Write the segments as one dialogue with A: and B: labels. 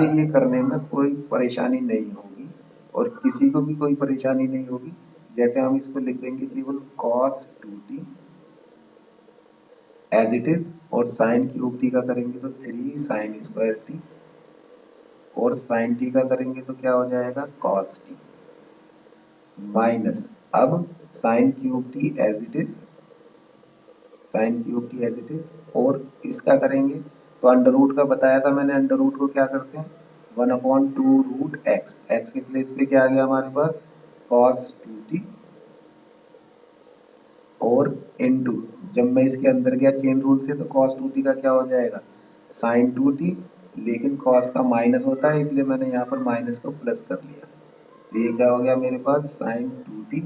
A: मुझे ये करने में कोई परेशानी नहीं होगी और किसी को भी कोई परेशानी नहीं होगी। जैसे हम इसको लिख देंगे केवल cos 2t as it is, और साइन क्यूब टी का करेंगे तो 3 साइन स्क्वायर टी, और साइन टी का करेंगे तो क्या हो जाएगा cos टी, माइनस अब sine cube T as it is, sine cube T as it is, और इसका करेंगे तो अंडर रूट का बताया था मैंने, अंडर रूट को क्या करते हैं 1/2 रूट एक्स, एक्स के प्लेस पे क्या आ गया हमारे पास cos 2t, और इनटू जब मैं इसके अंदर गया चेन रूल से तो cos 2t का क्या हो जाएगा sin 2t, लेकिन cos का माइनस होता है इसलिए मैंने यहाँ पर माइनस को प्लस कर लिया, तो ये क्या हो गया मेरे पास sin 2t,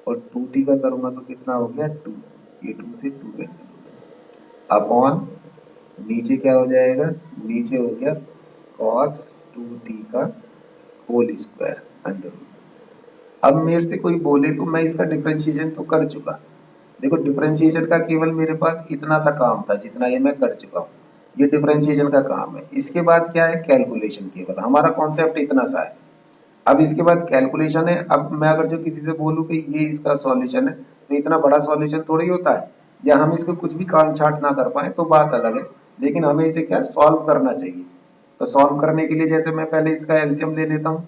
A: और 2t का करूंगा तो कितना हो गया 2, ये 2 से 2 कैंसिल हो गया, अपॉन नीचे क्या हो जाएगा, नीचे हो गया cos 2t का होल स्क्वायर अंडर रूट। अब मेरे से कोई बोले तो मैं इसका डिफरेंशिएशन तो कर चुका, देखो डिफरेंशिएशन का केवल मेरे पास इतना सा काम था जितना ये मैं कर चुका हूँ, ये डिफरेंशिएशन का काम है। इसके बाद क्या है कैलकुलेशन, केवल हमारा कॉन्सेप्ट इतना सा है। अब इसके बाद कैलकुलेशन है। अब मैं अगर जो किसी से बोलूँ कि ये इसका सॉल्यूशन है तो इतना बड़ा सॉल्यूशन थोड़ी होता है, या हम इसको कुछ भी काट छाट ना कर पाए तो बात अलग है, लेकिन हमें इसे क्या सॉल्व करना चाहिए। तो सॉल्व करने के लिए जैसे मैं पहले इसका एलसीएम ले लेता हूँ,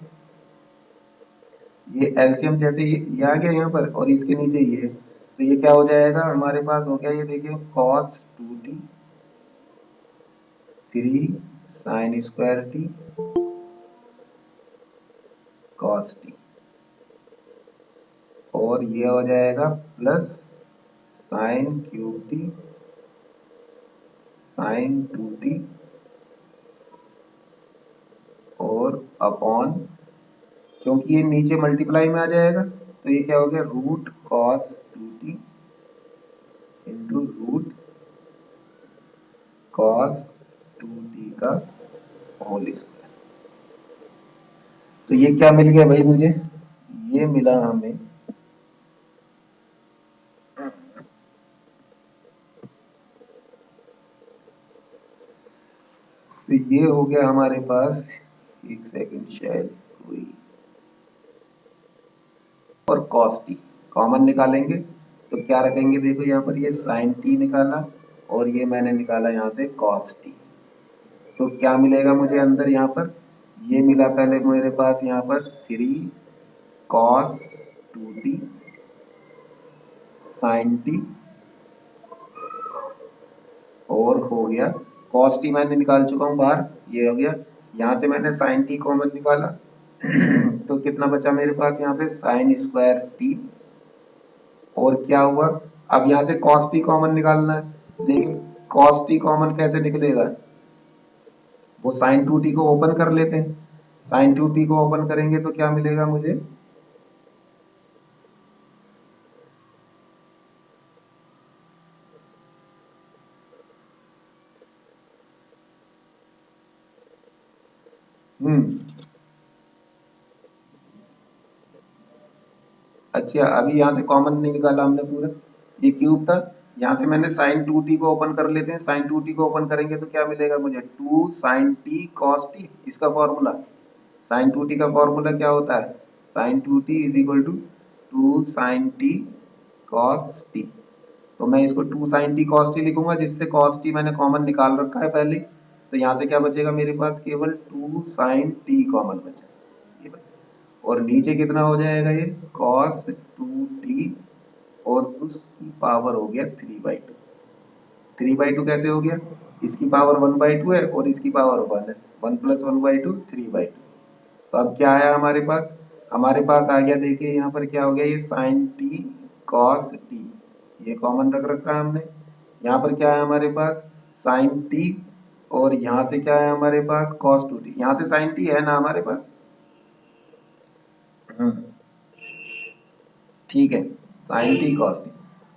A: ये एलसीएम जैसे ये आ गया यहाँ पर और इसके नीचे ये, तो ये क्या हो जाएगा हमारे पास हो गया, ये देखिए cos 2t 3 sin square t cos t, और ये हो जाएगा plus sin cube t sin 2t, और अपॉन क्योंकि ये नीचे मल्टीप्लाई में आ जाएगा तो ये क्या हो गया root cos 2t into root cos 2t का होल स्क्वायर। तो ये क्या मिल गया भाई मुझे, ये मिला हमें तो ये हो गया हमारे पास, एक सेकंड शायद कोई, और cos t कॉमन निकालेंगे तो क्या रखेंगे, देखो यहाँ पर ये sin t निकाला और ये मैंने निकाला यहाँ से cos t, तो क्या मिलेगा मुझे अंदर यहाँ पर, ये मिला पहले मेरे पास यहाँ पर 3 cos 2t sin t, और हो गया cos t मैंने निकाल चुका हूँ बाहर, ये हो गया, यहाँ से मैंने sin t कॉमन निकाला तो कितना बचा मेरे पास यहाँ पे sin स्क्वायर t, और क्या हुआ, अब यहाँ से cos t कॉमन निकालना है, लेकिन cos t कॉमन कैसे निकलेगा, वो sin 2t को ओपन कर लेते हैं, sin 2t को ओपन करेंगे तो क्या मिलेगा मुझे, अच्छा अभी यहाँ से कॉमन नहीं निकाला हमने पूरा, ये क्यूब था, यहाँ से मैंने sin 2t को ओपन कर लेते हैं, sin 2t को ओपन करेंगे तो क्या मिलेगा मुझे 2 sin t cos t, इसका फॉर्मूला sin 2t का फॉर्मूला क्या होता है sin 2t is equal to 2 sin t cos t, तो मैं इसको 2 sin t cos t लिखूंगा जिससे cos t मैंने कॉमन निकाल रखा है पहले, तो यहाँ से क्या बचेगा मेरे पास केवल 2 sin t कॉमन बचा, ये बचा, और नीचे कितना हो जाएगा ये cos 2t, और उसकी पावर हो गया 3/2, 3/2 कैसे हो गया, इसकी पावर 1/2 है और इसकी पावर 1 है, 1 + 1/2 3/2, तो अब क्या आया हमारे पास, हमारे पास आ गया देखिए यहाँ पर क्या हो गया, ये sin t cos t, ये कॉमन रख रखा है हमने, यहाँ पर क्या है हमारे पास sin t, और यहाँ से क्या है हमारे पास cos 2t, यहाँ से sin t है ना हमारे पास, ठीक है sin t cos t।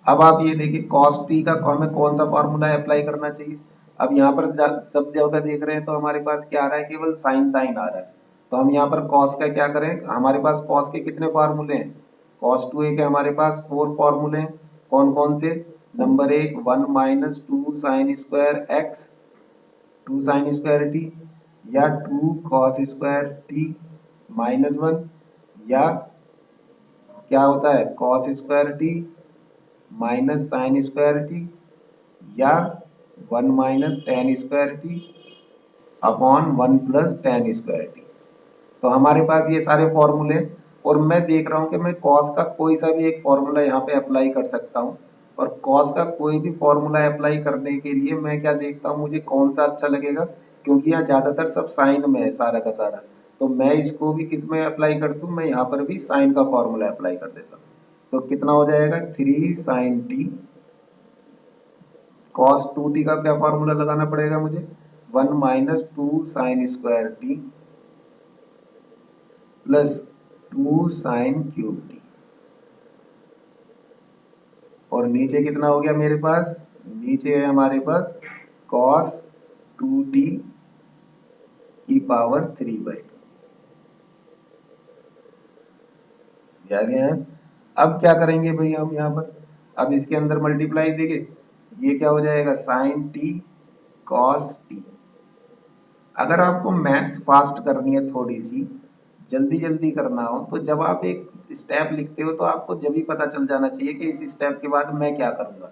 A: अब आप ये देखिए cos t का हमें कौन सा फॉर्मूला अप्लाई करना चाहिए, अब यहाँ पर सब जगह देख रहे हैं तो हमारे पास क्या आ रहा है केवल sin sin आ रहा है, तो हम यहाँ पर cos का क्या करें, हमारे पास cos के कितने फार्मूले हैं, cos 2a के हमारे पास 4 फार्मूले हैं, कौन कौन से, number 1 1 - 2 sin square x 2 sin square t, या 2 cos² -1, या क्या होता है cos² -sin², या 1 - tan² अपॉन 1 + tan²। तो हमारे पास ये सारे फॉर्मूले, और मैं देख रहा हूँ कि मैं कॉस का कोई सा भी एक फॉर्मूला यहाँ पे अप्लाई कर सकता हूँ। और कॉस का कोई भी फॉर्मूला अप्लाई करने के लिए मैं क्या देखता हूँ, मुझे कौन सा अच्छा लगेगा, क्योंकि यहाँ ज्यादातर सब साइन में है सारा का सारा। तो मैं इसको भी किस में अप्लाई कर दूँ, मैं यहाँ पर भी साइन का फॉर्मूला अप्लाई कर देता हूँ। तो कितना हो जाएगा 3 sin t, cos2t का क्या फॉर्मूला लगाना पड़ेगा मुझे, 1 - 2 sin² प्लस 2 sin³ और नीचे कितना हो गया मेरे पास, नीचे है हमारे पास cos2t की पावर 3/2 आ गया है। अब क्या करेंगे भाई हम यहाँ पर, अब इसके अंदर मल्टीप्लाई देंगे, ये क्या हो जाएगा sin t cos t। अगर आपको मैथ्स फास्ट करनी है, थोड़ी सी जल्दी जल्दी करना हो, तो जब आप एक स्टेप लिखते हो तो आपको जब भी पता चल जाना चाहिए कि इस स्टेप के बाद मैं क्या करूंगा।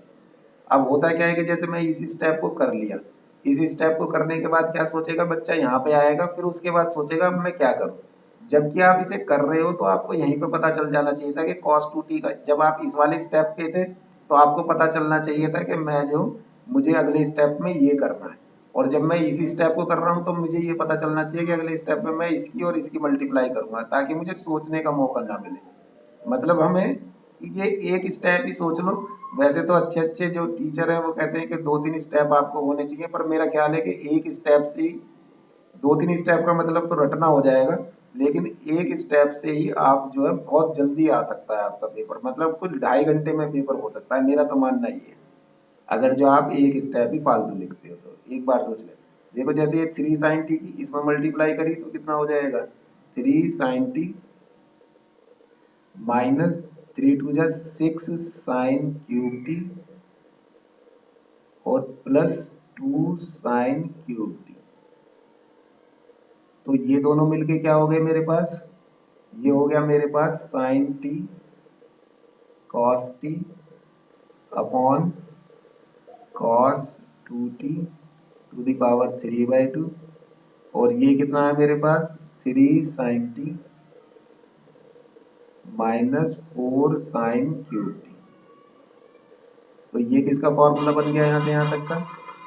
A: अब होता क्या है कि जैसे मैं इस स्टेप को कर लिया, इस स्टेप को करने के बाद क्या सोचेगा बच्चा, यहाँ पे आएगा, फिर उसके बाद सोचेगा अब मैं क्या करूं। जबकि आप इसे कर रहे हो तो आपको यहीं पे पता चल जाना चाहिए था कि cos2t का, जब आप इस वाले स्टेप पे थे तो आपको पता चलना चाहिए था कि मैं जो, मुझे अगले स्टेप में ये करना है। और जब मैं इसी स्टेप को कर रहा हूँ तो मुझे ये पता चलना चाहिए कि अगले स्टेप में मैं इसकी और इसकी मल्टीप्लाई करूंगा, ताकि मुझे सोचने का मौका ना मिले। मतलब हमें ये एक स्टेप ही सोच लो। वैसे तो अच्छे अच्छे जो टीचर हैं वो कहते हैं कि 2-3 स्टेप आपको होने चाहिए, पर मेरा ख्याल है कि एक स्टेप से ही, 2-3 स्टेप का मतलब तो रटना हो जाएगा, लेकिन एक स्टेप से ही आप जो है बहुत जल्दी आ सकता है आपका पेपर, मतलब कुछ 2.5 घंटे में पेपर हो सकता है, मेरा तो मानना ही है। अगर जो आप एक स्टेप ही फालतू लिखते हो तो एक बार सोच ले। देखो जैसे ये 3 sin t की इसमें मल्टीप्लाई करी तो कितना हो जाएगा 3 sin t -3 × 2 = 6 sin³ और प्लस 2 sin³। तो ये दोनों मिलके क्या हो गए मेरे पास, ये हो गया मेरे पास sin t cos t upon cos2t to the power 3/2, और ये कितना है मेरे पास 3 sin t -4 sin³। तो ये किसका फॉर्मूला बन गया यहाँ से यहाँ तक का,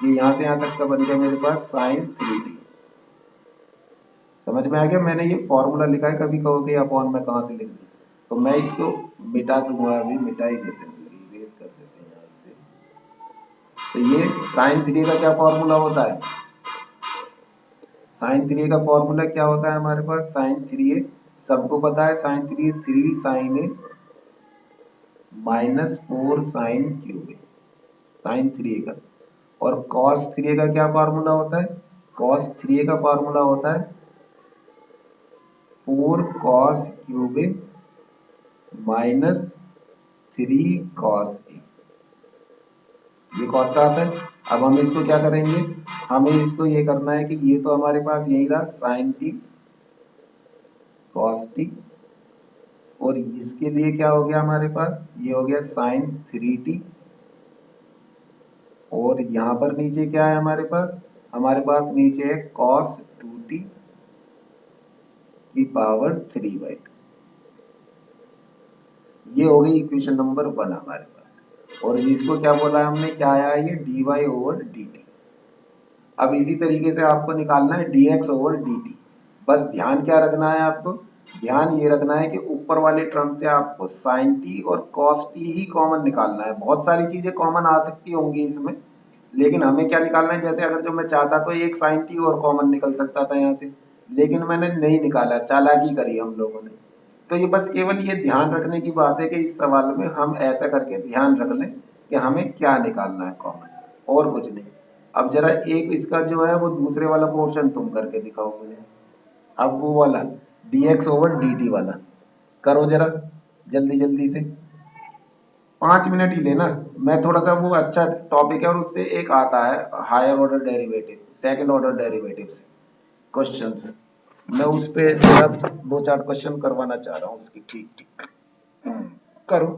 A: ये यहाँ से यहाँ तक का बन गया मेरे पास sin3t। समझ में आ गया, मैंने ये फॉर्मूला लिखा है, कभी कहोगे अपॉन में कहाँ से लिख दी, तो मैं इसको मिटा दूंगा, अभी मिटा ही देते हैं, इरेज कर देते हैं यहाँ से। तो ये sin3 का क्या फॉर्मूला होता है, sin3 का फॉर्मूला क्या होता है हमारे पास, sin3 सबको पता है, sin3 3 sin -4 sin³ sin3 का। और cos3 का क्या फॉर्मूला होता है, cos3 का फॉर्मूला होता है 4 cos³ -3 cos। ये cos का आता है। अब हम इसको क्या करेंगे, हमें इसको ये करना है कि ये तो हमारे पास यही रहा sin t cos t, और इसके लिए क्या हो गया हमारे पास, ये हो गया sin3t, और यहाँ पर नीचे क्या है हमारे पास नीचे है cos2t की पावर 3/2। ये हो गई इक्वेशन नंबर 1 हमारे पास। और इसको क्या बोला है हमने, क्या आया ये dy/dt। अब इसी तरीके से आपको निकालना है dx/dt। बस ध्यान क्या रखना है आपको, ध्यान ये रखना है कि ऊपर वाले टर्म से आपको sin t और cos t ही कॉमन निकालना है। बहुत सारी चीजें कॉमन आ सकती होंगी इसमें, लेकिन हमें क्या निकालना है, जैसे अगर जो मैं चाहता तो एक sin t और कॉमन निकल सकता था यहाँ से, लेकिन मैंने नहीं निकाला, चालाकी करी हम लोगों ने। तो ये बस केवल ये ध्यान रखने की बात है कि इस सवाल में हम ऐसा करके ध्यान रख लें कि हमें क्या निकालना है कॉमन, और कुछ नहीं। अब जरा एक इसका जो है वो दूसरे वाला पोर्शन तुम करके दिखाओ मुझे। अब वो वाला dx/dt वाला करो जरा जल्दी जल्दी से, 5 मिनट ही लेना। मैं थोड़ा सा वो अच्छा टॉपिक है, और उससे एक आता है higher order derivative, second order derivative से, क्वेश्चंस, मैं उस पे जरा दो चार क्वेश्चन करवाना चाह रहा हूँ उसकी। ठीक ठीक करो।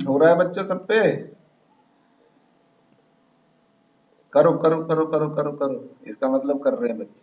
A: हो रहा है बच्चों सब पे। करो करो करो करो करो करो, इसका मतलब कर रहे हैं बच्चे।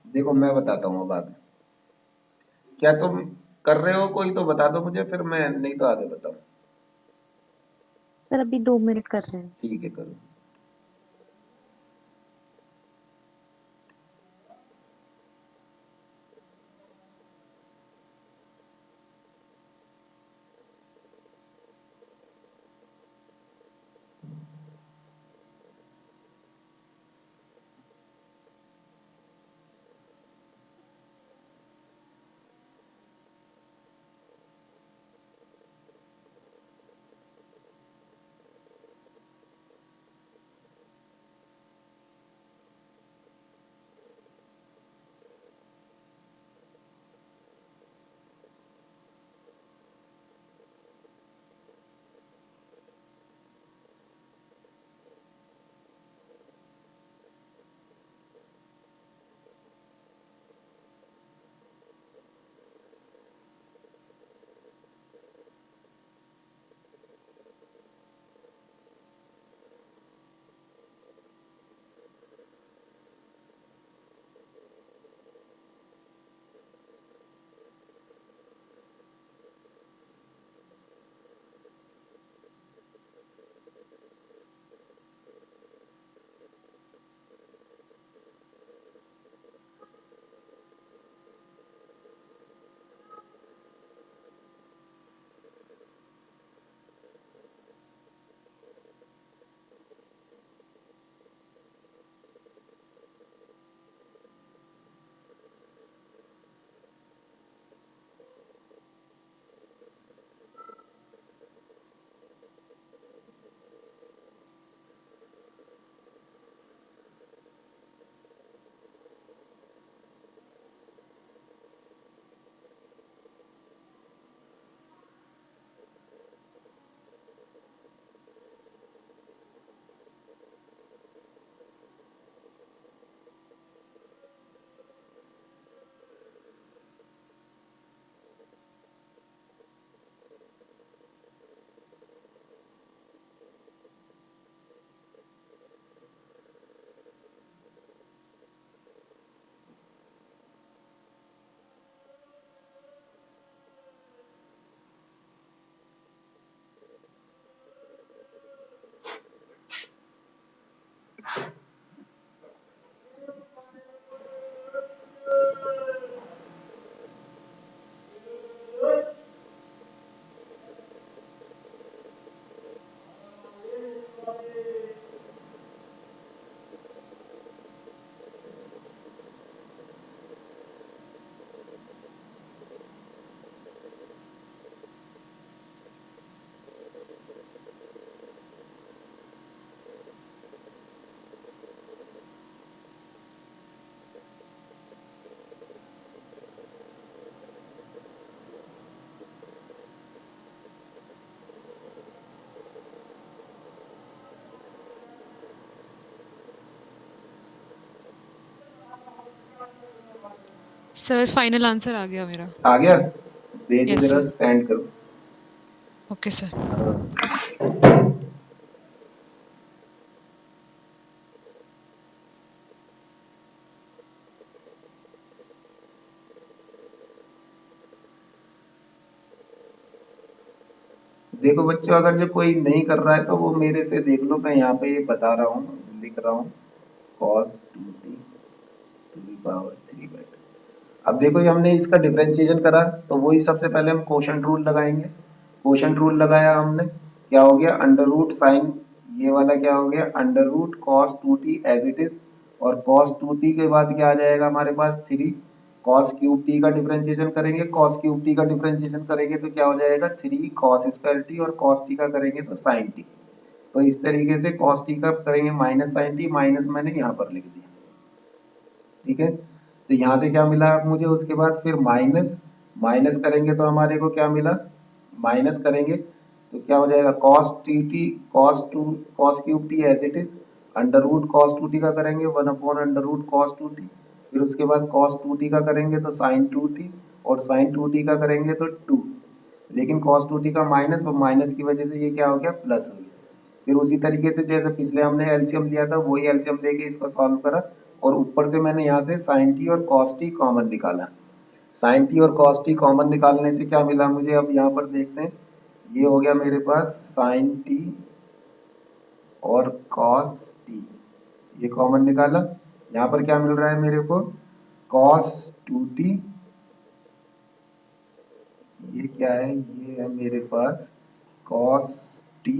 A: देखो मैं बताता हूँ अब आगे। क्या तुम कर रहे हो? कोई तो बता दो मुझे, फिर मैं नहीं तो आगे बताऊँ।
B: सर अभी 2 मिनट कर रहे हैं।
A: ठीक है करो।
B: सर फाइनल आंसर आ गया मेरा।
A: आ गया? भेजो
B: यस
A: जरा,
B: सर।
A: सेंड करो।
B: Okay sir.
A: हाँ। देखो बच्चों, अगर जो कोई नहीं कर रहा है तो वो मेरे से देख लो, मैं यहाँ पे ये बता रहा हूँ, लिख रहा हूँ cos 2t to the power 3/2। अब देखो, ये हमने इसका डिफरेंशिएशन करा तो वही सबसे पहले हम कोशेंट रूल लगाएंगे। कोशेंट रूल लगाया हमने, क्या हो गया, अंडर रूट साइन, ये वाला क्या हो गया, under root cos 2t as it is, और cos 2t के बाद क्या आ जाएगा हमारे पास, 3 cos क्यूब t का डिफरेंशिएशन करेंगे, cos क्यूब t का डिफरेंशिएशन करेंगे तो क्या हो जाएगा, 3 cos स्क्वायर t, और cos t का करेंगे तो sin t। तो इस तरीके से cos t का करेंगे माइनस sin t, माइनस मैंने यहाँ पर लिख दिया। ठीक है, तो यहाँ से क्या मिला अब मुझे, उसके बाद फिर माइनस, माइनस करेंगे तो हमारे को क्या मिला, माइनस करेंगे तो क्या हो जाएगा, cos T T, cos cube T as it is, under root cos 2t का करेंगे 1 अंडर रूट cos 2t, फिर उसके बाद cos 2t का करेंगे तो sin 2t, और sin 2t का करेंगे तो 2, लेकिन cos 2t का माइनस, और माइनस की वजह से ये क्या हो गया, प्लस हो गया। फिर उसी तरीके से जैसे पिछले हमने एलसीएम लिया था, वही एलसीएम लेके इसको सॉल्व करा, और ऊपर से मैंने यहाँ से sin t और cos t कॉमन निकाला। sin t और cos t कॉमन निकालने से क्या मिला मुझे, अब यहाँ पर देखते हैं, ये हो गया मेरे पास sin t और cos t, ये कॉमन निकाला। यहाँ पर क्या मिल रहा है मेरे को, cos 2t, ये क्या है, ये है मेरे पास cos t,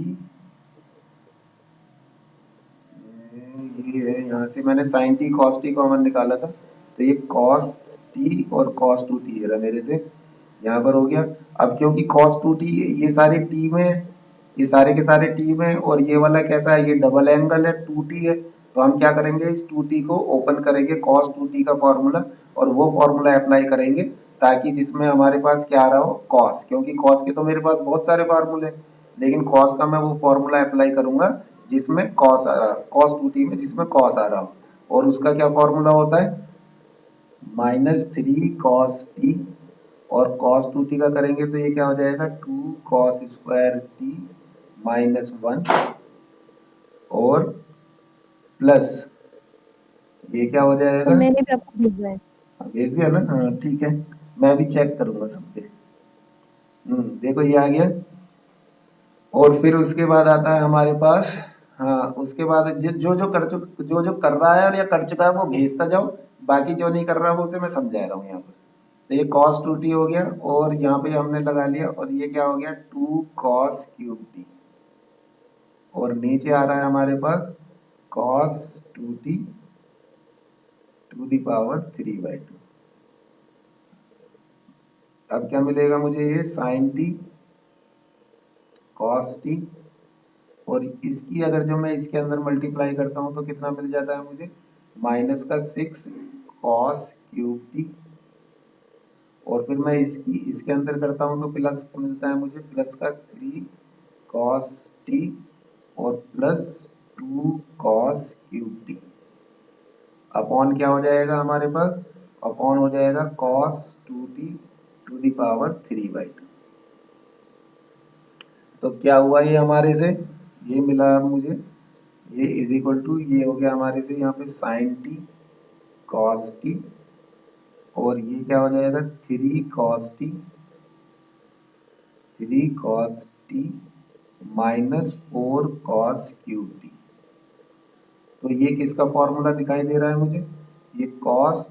A: ये है, यहाँ से मैंने sin t cos t common निकाला था, तो ये cos t और cos 2t है मेरे से, यहाँ पर हो गया। अब क्योंकि cos 2t ये सारे t में, ये सारे के सारे t में, और ये वाला कैसा है, ये डबल एंगल है 2t है, तो हम क्या करेंगे, इस 2t को ओपन करेंगे, cos 2t का फॉर्मूला, और वो फॉर्मूला अप्लाई करेंगे, ताकि जिसमें हमारे पास क्या आ रहा हो, cos, क्योंकि cos के तो मेरे पास बहुत सारे फार्मूले हैं, लेकिन cos का मैं वो फॉर्मूला अप्लाई करूंगा जिसमें cos आ रहा, cos 2t में जिसमें cos आ रहा हो, और उसका क्या फॉर्मूला होता है, -3 cos t, और cos 2t का करेंगे तो ये क्या हो जाएगा, 2 cos स्क्वायर t -1, और प्लस ये क्या हो
C: सर
A: जाएगा,
C: मैंने भी आपको भेजा है।
A: भेज दिया ना, हाँ ठीक है, मैं भी चेक करूंगा सब पे। देखो ये आ गया, और फिर उसके बाद आता है हमारे पास, हाँ उसके बाद जो जो कर चुक जो जो कर रहा है और या कर चुका है वो भेजता जाओ, बाकी जो नहीं कर रहा है वो उसे मैं समझा रहा हूँ यहाँ पर। तो ये cos 2t हो गया, और यहाँ पे हमने लगा लिया, और ये क्या हो गया, 2 cos क्यूब t, और नीचे आ रहा है हमारे पास cos 2t to the power 3/2। अब क्या मिलेगा मुझे, ये sin t cos t, और इसकी अगर जो मैं इसके अंदर मल्टीप्लाई करता हूँ तो कितना मिल जाता है मुझे, -6 cos क्यूब t, और फिर मैं इसकी इसके अंदर करता हूँ तो प्लस मिलता है मुझे, प्लस का 3 cos t, और plus 2 cos cube t, upon क्या हो जाएगा हमारे पास, अपॉन हो जाएगा cos 2t to the power 3/2। तो क्या हुआ ये हमारे से, ये मिला मुझे, ये इज इक्वल टू, ये हो गया हमारे से यहाँ पे sin t cos t, और ये क्या हो जाएगा, 3 cos t -4 cos cube t। तो ये किसका फॉर्मूला दिखाई दे रहा है मुझे, ये cos,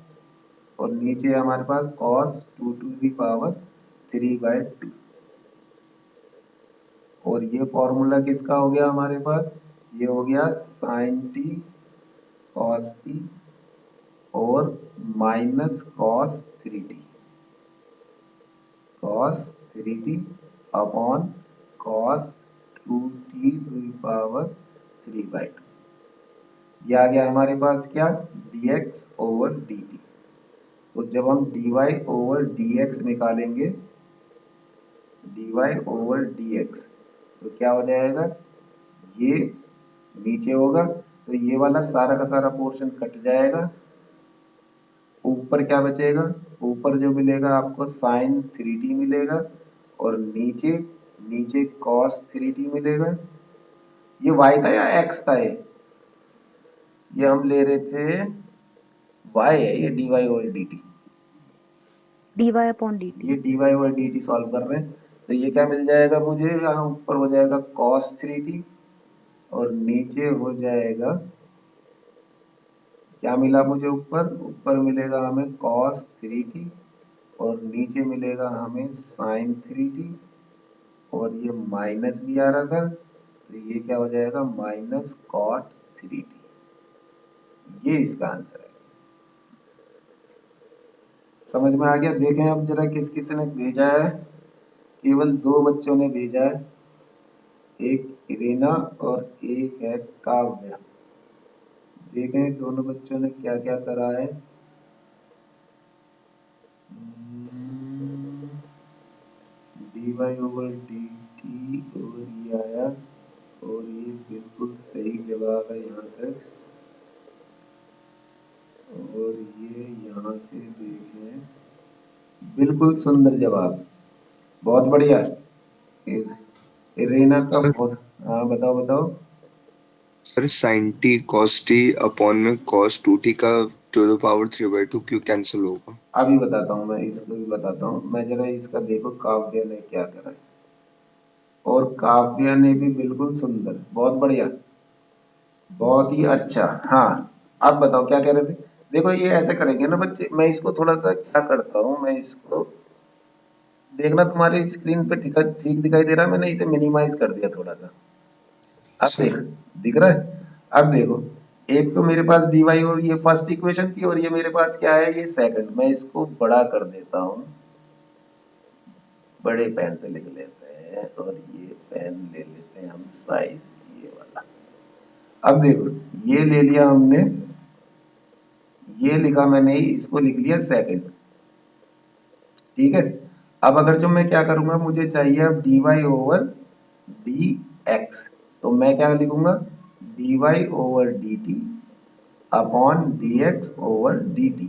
A: और नीचे हमारे पास cos 2 टू दी पावर 3/2, और ये फॉर्मूला किसका हो गया हमारे पास, ये हो गया sin t cos t, और -cos 3t upon cos 2t to the power 3/2। ये आ गया हमारे पास क्या, dx ओवर dt। तो जब हम dy ओवर dx निकालेंगे, dy ओवर dx, तो क्या हो जाएगा, ये नीचे होगा तो ये वाला सारा का सारा पोर्शन कट जाएगा, ऊपर क्या बचेगा, ऊपर जो मिलेगा आपको साइन 3t मिलेगा और नीचे नीचे कॉस 3t मिलेगा। ये y था या x था? ये हम ले रहे थे y है, ये dy और dt।
B: dy/dt।
A: ये dy और dt सॉल्व कर रहे हैं, तो ये क्या मिल जाएगा मुझे, यहाँ ऊपर हो जाएगा cos 3t और नीचे हो जाएगा, क्या मिला मुझे ऊपर, ऊपर मिलेगा हमें cos 3t और नीचे मिलेगा हमें sin 3t और ये माइनस भी आ रहा था, तो ये क्या हो जाएगा माइनस cot 3t। ये इसका आंसर है। समझ में आ गया? देखें अब जरा किस किस ने भेजा है। केवल दो बच्चों ने भेजा है, एक इरेना और एक है काव्या। देखें दोनों बच्चों ने क्या क्या करा है। dy ओवर dt और ये आया और ये बिल्कुल सही जवाब है यहाँ तक। और ये यहाँ से देखें, बिल्कुल सुंदर जवाब, बहुत बढ़िया। इरेना का
C: सर
A: बहुत, हाँ बताओ बताओ।
C: Sir sine T cos T upon में कॉस 2t का टू द पावर 3/2 क्यों कैंसिल होगा?
A: अभी बताता हूँ, मैं इसको भी बताता हूँ। मैं जरा इसका देखो काव्य ने क्या करा है। और काव्य ने भी बिल्कुल सुंदर, बहुत बढ़िया, बहुत ही अच्छा। हाँ, आप बताओ क्या कह रहे थे। देखो ये ऐसे करेंगे ना बच्चे, मैं इसको थोड़ा सा क्या करता हूँ, मैं इसको देखना, तुम्हारी स्क्रीन पे ठीक ठीक दिखाई दे रहा है, मैंने इसे मिनिमाइज कर दिया थोड़ा सा। अब
C: सर
A: देख, दिख रहा है? अब देखो, एक तो मेरे पास dy और ये फर्स्ट इक्वेशन थी और ये मेरे पास क्या है, ये सेकंड। मैं इसको बड़ा कर देता हूँ, बड़े पेन से लिख लेते हैं और ये पेन ले लेते हैं हम साइज ये वाला। अब देखो ये ले लिया हमने, ये लिखा मैंने, इसको लिख लिया सेकंड, ठीक है। अब अगर जो मैं क्या करूंगा, मुझे चाहिए अब dy ओवर dx, तो मैं क्या लिखूंगा, dy over dt upon dx over dt।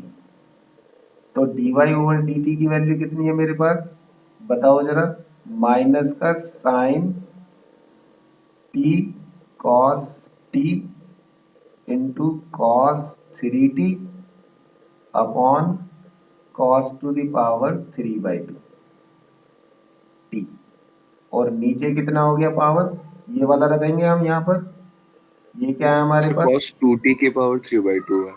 A: तो dy ओवर dt की वैल्यू कितनी है मेरे पास, बताओ जरा, माइनस का sine t cos t into cos 3t upon cos to the power 3/2 t। और नीचे कितना हो गया पावर, ये वाला रखेंगे हम यहाँ पर, ये क्या है हमारे
C: सर
A: पास,
C: कॉस 2t की पावर 3/2 है।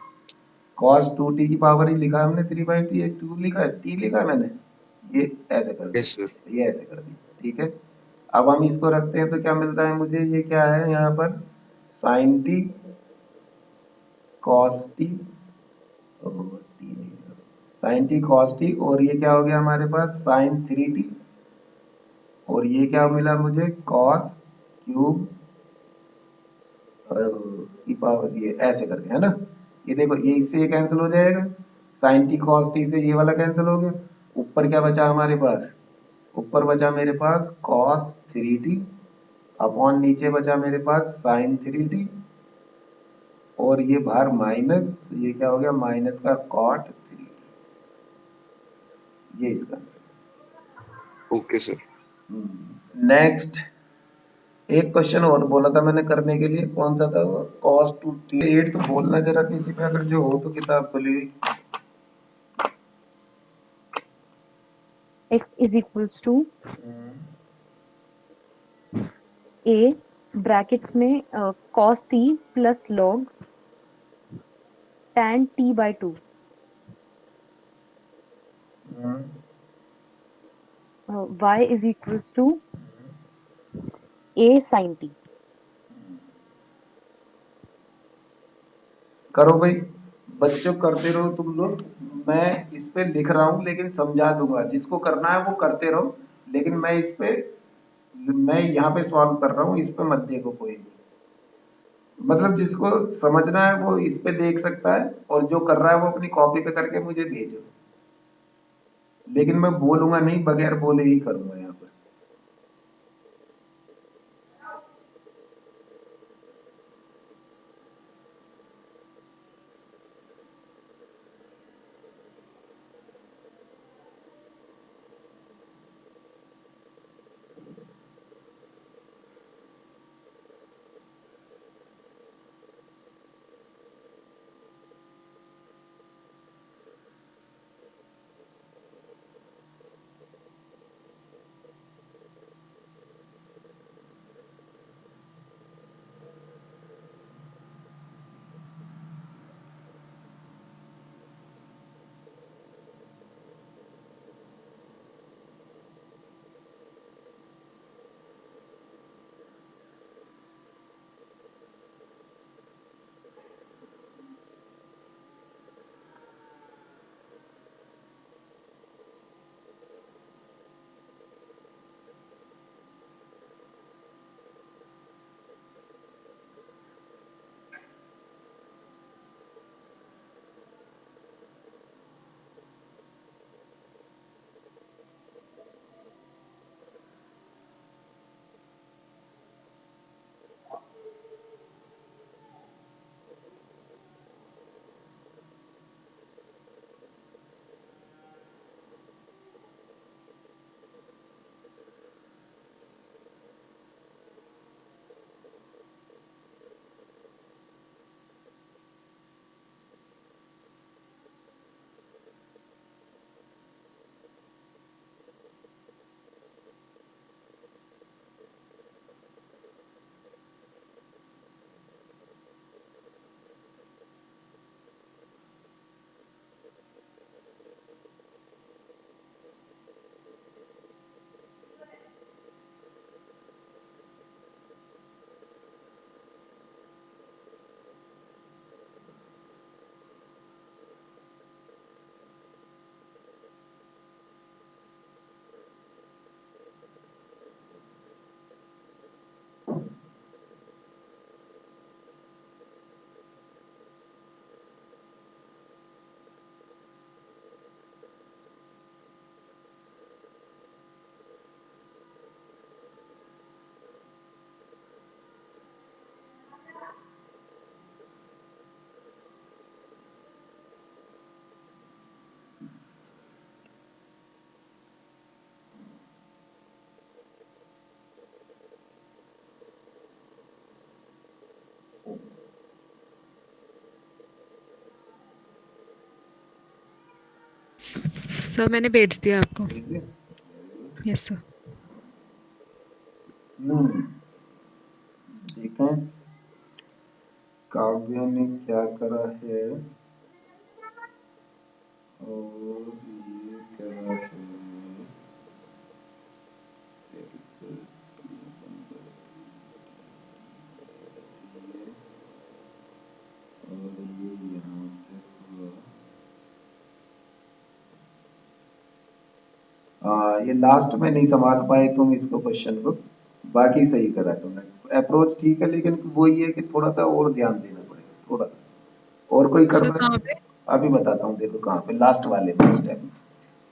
A: cos 2t की पावर ही लिखा हमने 3/2, ये 2 लिखा है, t लिखा है मैंने, ये ऐसे कर
C: यस सर।
A: दिया, ये ऐसे कर दिया, ठीक है। अब हम इसको रखते हैं तो क्या मिलता है मुझे, ये क्या है यहाँ पर, साइन टी कॉस टी और T, sine T cos T और ये क्या हो गया हमारे पास साइन 3t और ये क्या मिला मुझे कॉस क्यूब की पावर, ये ऐसे करके है ना। ये देखो ये इससे ये कैंसिल हो जाएगा, साइन टी कॉस टी से ये वाला कैंसिल हो गया। ऊपर क्या बचा हमारे पास, ऊपर बचा मेरे पास कॉस 3t अपॉन नीचे बचा मेरे पास साइन 3t और ये बाहर माइनस, तो ये क्या हो गया माइनस का कॉट 3t। ये इसका आंसर।
C: Okay sir.
A: नेक्स्ट, एक क्वेश्चन और बोला था मैंने करने के लिए, कौन सा था वो, कॉस 2t8, तो बोलना जरा किसी पे अगर जो हो तो किताब खुली हुई।
B: x is equals to a brackets में cos t plus log tan t/2 y is equals to a sin t।
A: करो भाई, बच्चों करते रहो तुम लोग, मैं इस पे लिख रहा हूँ लेकिन समझा दूंगा, जिसको करना है वो करते रहो, लेकिन मैं इस पे, मैं यहाँ पे सॉल्व कर रहा हूँ, इस पे मत देखो कोई भी। मतलब जिसको समझना है वो इस पे देख सकता है और जो कर रहा है वो अपनी कॉपी पे करके मुझे भेजो, लेकिन मैं बोलूंगा नहीं, बगैर बोले ही करूंगा यहाँ पर।
D: सर मैंने भेज दिया आपको।
A: भेज दिया?
D: Yes sir.
A: देखें काव्या ने क्या करा है और ये करा है। और ये यहाँ पे हुआ। ये लास्ट में नहीं संभाल पाए तुम इसको क्वेश्चन को, बाकी सही करा तुमने। अप्रोच ठीक है, लेकिन वो ये है कि थोड़ा सा और ध्यान देना पड़ेगा, थोड़ा सा। और कोई कर
D: सर
A: रहा
D: कहाँ
A: है?
D: पे?
A: अभी बताता हूँ, देखो कहाँ पे, लास्ट वाले में स्टेप।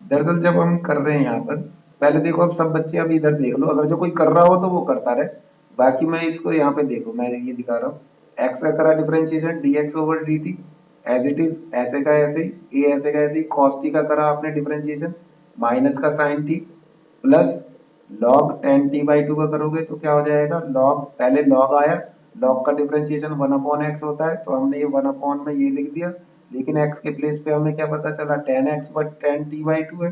A: दरअसल जब हम कर रहे हैं यहाँ पर, पहले देखो, अब सब बच्चे अभी इधर देख लो, अगर जो कोई कर रहा हो तो वो करता रहे, बाकी मैं इसको यहाँ पे देखो, मैं ये दिखा रहा हूँ। एक्स का करा differentiation dx over dt as it is, ऐसे का ऐसे ही, ए ऐसे का ऐसे ही। cos t का करा आपने डिफरेंशिएशन, माइनस का sin t plus log tan t by 2 का करोगे तो क्या हो जाएगा, log, पहले log आया, log का डिफरेंशिएशन 1 अपॉन x होता है, तो हमने ये 1 अपॉन में ये लिख दिया, लेकिन x के प्लेस पे हमें क्या पता चला, tan x but tan t by 2 है।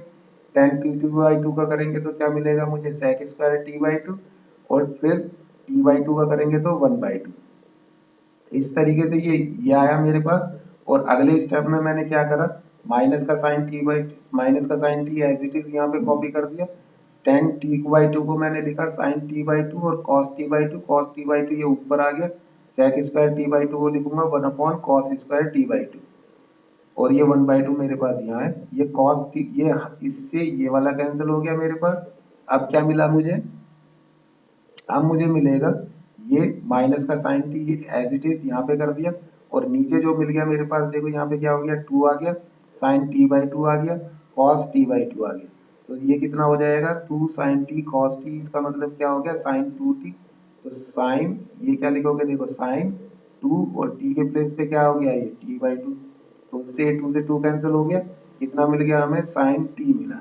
A: tan t बाई 2 का करेंगे तो क्या मिलेगा मुझे, sec स्क्वायर t बाई 2, और फिर t बाई 2 का करेंगे तो 1 बाई 2। इस तरीके से ये आया मेरे पास। और अगले स्टेप में मैंने क्या करा, माइनस का साइन टी बाई, माइनस का sine T as it is यहाँ पे कॉपी कर दिया। टेन टी बाई 2 को मैंने लिखा साइन टी बाई 2, और cos T by 2, cos T by 2 ये ऊपर आ गया, सेक स्क्वायर टी बाई 2 को लिखूंगा 1 upon cos square T by 2, और ये 1 बाई 2 मेरे पास यहाँ है। ये कॉस टी, ये इससे ये वाला कैंसिल हो गया मेरे पास। अब क्या मिला मुझे, अब मुझे मिलेगा ये माइनस का sine T as it is यहाँ पे कर दिया, और नीचे जो मिल गया मेरे पास, देखो यहाँ पे क्या हो गया, 2 आ गया, साइन टी बाई 2 आ गया, कॉस टी बाई 2 आ गया। तो ये कितना हो जाएगा, 2 साइन टी कॉस टी, इसका मतलब क्या हो गया, साइन 2t। तो साइन, ये क्या लिखोगे, देखो साइन 2 और t के प्लेस पे क्या हो गया, ये t बाई 2, तो उससे 2 से 2 कैंसिल हो गया, कितना मिल गया हमें, साइन t मिला।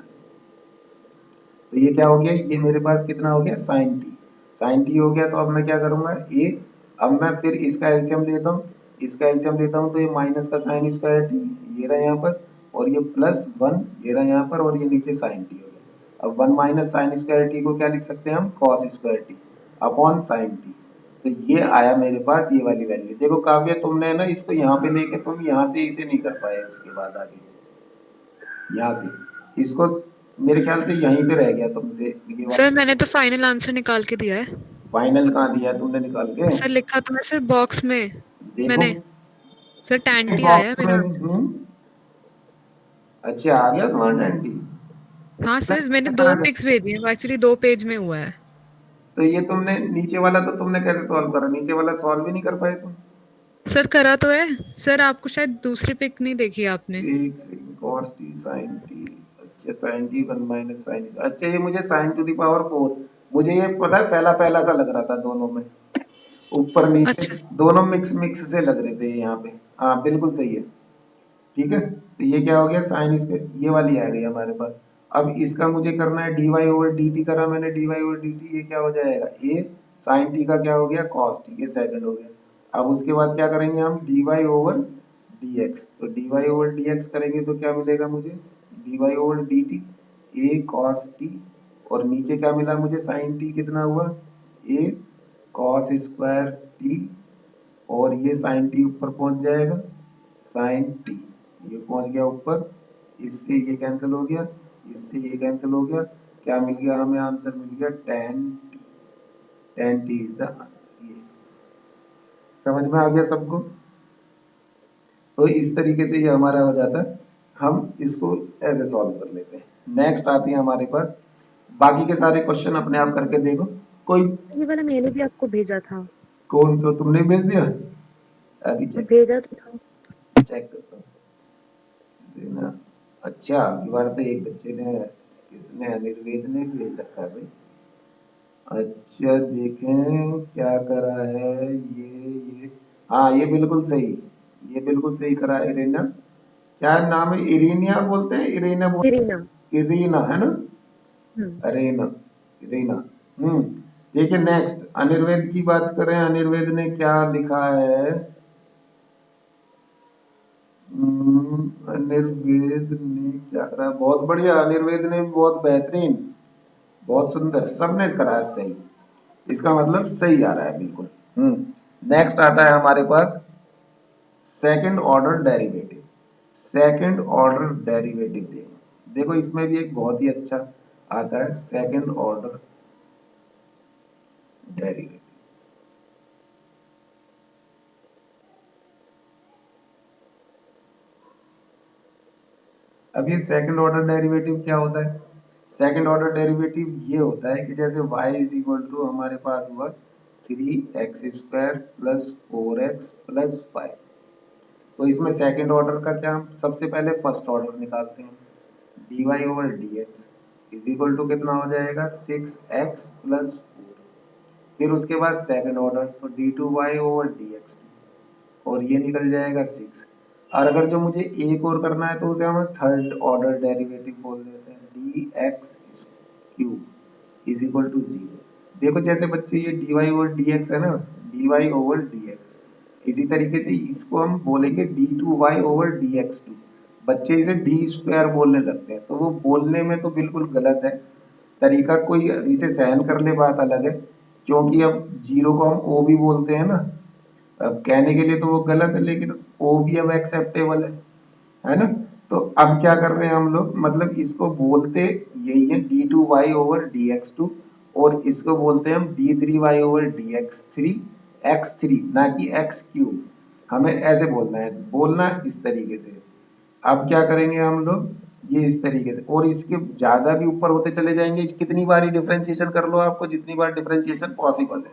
A: तो ये क्या हो गया, ये मेरे पास कितना हो गया, साइन टी। साइन टी हो गया, तो अब मैं क्या करूंगा, ए, अब मैं फिर इसका एलसीएम लेता हूँ, इसका एलसीएम लेता हूँ, तो ये माइनस का साइन स्क्वायर टी, ये रहा यहाँ पर, और ये प्लस 1 ये रहा यहाँ पर, और ये नीचे साइन टी हो गया। अब 1 माइनस साइन स्क्वायर टी को क्या लिख सकते हैं हम, cos square T upon sine T. तो ये आया मेरे पास ये वाली वैल्यू। देखो काव्य, तुमने ना इसको यहाँ पे लेके तुम यहाँ से इसे नहीं कर पाए, उसके बाद आगे यहाँ से इसको, मेरे ख्याल से यहीं पे रह गया तुमसे ये
D: सर
A: वाला।
D: मैंने तो फाइनल आंसर निकाल के दिया है।
A: फाइनल कहाँ दिया है तुमने निकाल के,
D: सर लिखा तो मैं सर बॉक्स में।
A: देखो
D: मैंने, सर टैंटी आया
A: बॉक्स में।
D: मेरा आंसर।
A: अच्छा आ गया तुम्हारा आंटी।
D: हाँ
A: कितना
D: सर, मैंने
A: कितना
D: दो
A: आ गया?
D: पिक्स भेजी हैं, एक्चुअली 2 पेज में हुआ है।
A: तो ये तुमने नीचे वाला तो तुमने कैसे सॉल्व करा, नीचे वाला सॉल्व भी नहीं कर पाए तुम।
D: सर करा तो है। सर आपको शायद दूसरी पिक नहीं देखी आपने।
A: एक second, cos t sin t, अच्छा sin t 1 माइनस sin, अच्छा ये मुझे sin टू द पावर 4, मुझे ये पता है फैला फैला सा लग रहा था दोनों में, ऊपर नीचे
D: अच्छा।
A: दोनों मिक्स मिक्स से लग रहे थे यहाँ पे। हाँ बिल्कुल सही है, ठीक है। तो ये क्या हो गया, साइन इसके, ये वाली आ गई हमारे पास। अब इसका मुझे करना है dy ओवर dt, करा मैंने dy ओवर dt, ये क्या हो जाएगा, a sin t का क्या हो गया, cos t, ये सेकंड हो गया। अब उसके बाद क्या करेंगे हम, dy ओवर dx, तो dy ओवर dx करेंगे तो क्या मिलेगा मुझे, dy over dt a cos t, और नीचे क्या मिला मुझे, sin t कितना हुआ, a cos स्क्वायर t, और ये sin t ऊपर पहुंच जाएगा, sin t ये पहुंच गया ऊपर, इससे ये कैंसिल हो गया, इससे ये कैंसिल हो गया, क्या मिल गया हमें, आंसर मिल गया tan t। tan t is the answer. ये समझ में आ गया सबको। तो इस तरीके से ये हमारा हो जाता है, हम इसको ऐसे सॉल्व कर लेते हैं। नेक्स्ट आती है हमारे पास, बाकी के सारे क्वेश्चन अपने आप करके देखो। कोई,
B: ये वाला मैंने भी आपको भेजा था।
A: कौन सा तुमने भेज दिया, अभी चेक
B: भेजा तो था।
A: चेक करता हूँ देना। अच्छा अगली बार तो एक बच्चे ने, इसने अनिर्वेद ने भेज रखा है भाई। अच्छा देखें क्या करा है ये, हाँ ये बिल्कुल सही, ये बिल्कुल सही करा है इरेना। क्या नाम है, इरीनिया बोलते हैं, इरीना बोलते
B: इरीना।
A: हैं, इरीना है ना,
B: हम्म।
A: Arena, Irina. हम्म। देखिए नेक्स्ट अनिर्वेद की बात करें, अनिर्वेद ने क्या लिखा है, अनिर्वेद ने क्या करा, बहुत बढ़िया, अनिर्वेद ने बहुत बेहतरीन, बहुत सुंदर, सबने करा सही। इसका मतलब सही आ रहा है बिल्कुल। नेक्स्ट आता है हमारे पास second order derivative. Second order derivative देखो इसमें भी एक बहुत ही अच्छा आता है सेकंड ऑर्डर डेरिवेटिव। अब ये सेकंड ऑर्डर डेरिवेटिव क्या होता है? सेकंड ऑर्डर डेरिवेटिव ये होता है कि जैसे y इज इक्वल टू हमारे पास हुआ 3x² प्लस 4x प्लस 5। तो इसमें सेकंड ऑर्डर का क्या, हम सबसे पहले फर्स्ट ऑर्डर निकालते हैं। dy over dx is equal to कितना हो जाएगा 6x प्लस 4। फिर उसके बाद सेकंड ऑर्डर तो d2y ओवर dx और ये निकल जाएगा 6। और अगर जो मुझे एक और करना है तो उसे हम थर्ड ऑर्डर डेरिवेटिव बोल देते हैं dx cube is equal to 0। देखो जैसे बच्चे ये dy ओवर dx है ना, dy ओवर dx, इसी तरीके से इसको हम बोलेंगे d2y ओवर dx2। बच्चे इसे d स्क्वायर बोलने लगते हैं, तो वो बोलने में तो बिल्कुल गलत है तरीका, कोई इसे सहन कर ले बात अलग है, क्योंकि अब जीरो को हम o भी बोलते हैं ना। अब कहने के लिए तो वो गलत है, लेकिन o भी अब एक्सेप्टेबल है ना। तो अब क्या कर रहे हैं हम लोग, मतलब इसको बोलते यही है d2y ओवर dx2 और इसको बोलते हैं हम d3y ओवर dx3 x3, ना कि x क्यूब। हमें ऐसे बोलना है, बोलना इस तरीके से। अब क्या करेंगे हम लोग, ये इस तरीके से, और इसके ज्यादा भी ऊपर होते चले जाएंगे, कितनी बार डिफरेंशिएशन कर लो, आपको जितनी बार डिफरेंशिएशन पॉसिबल है,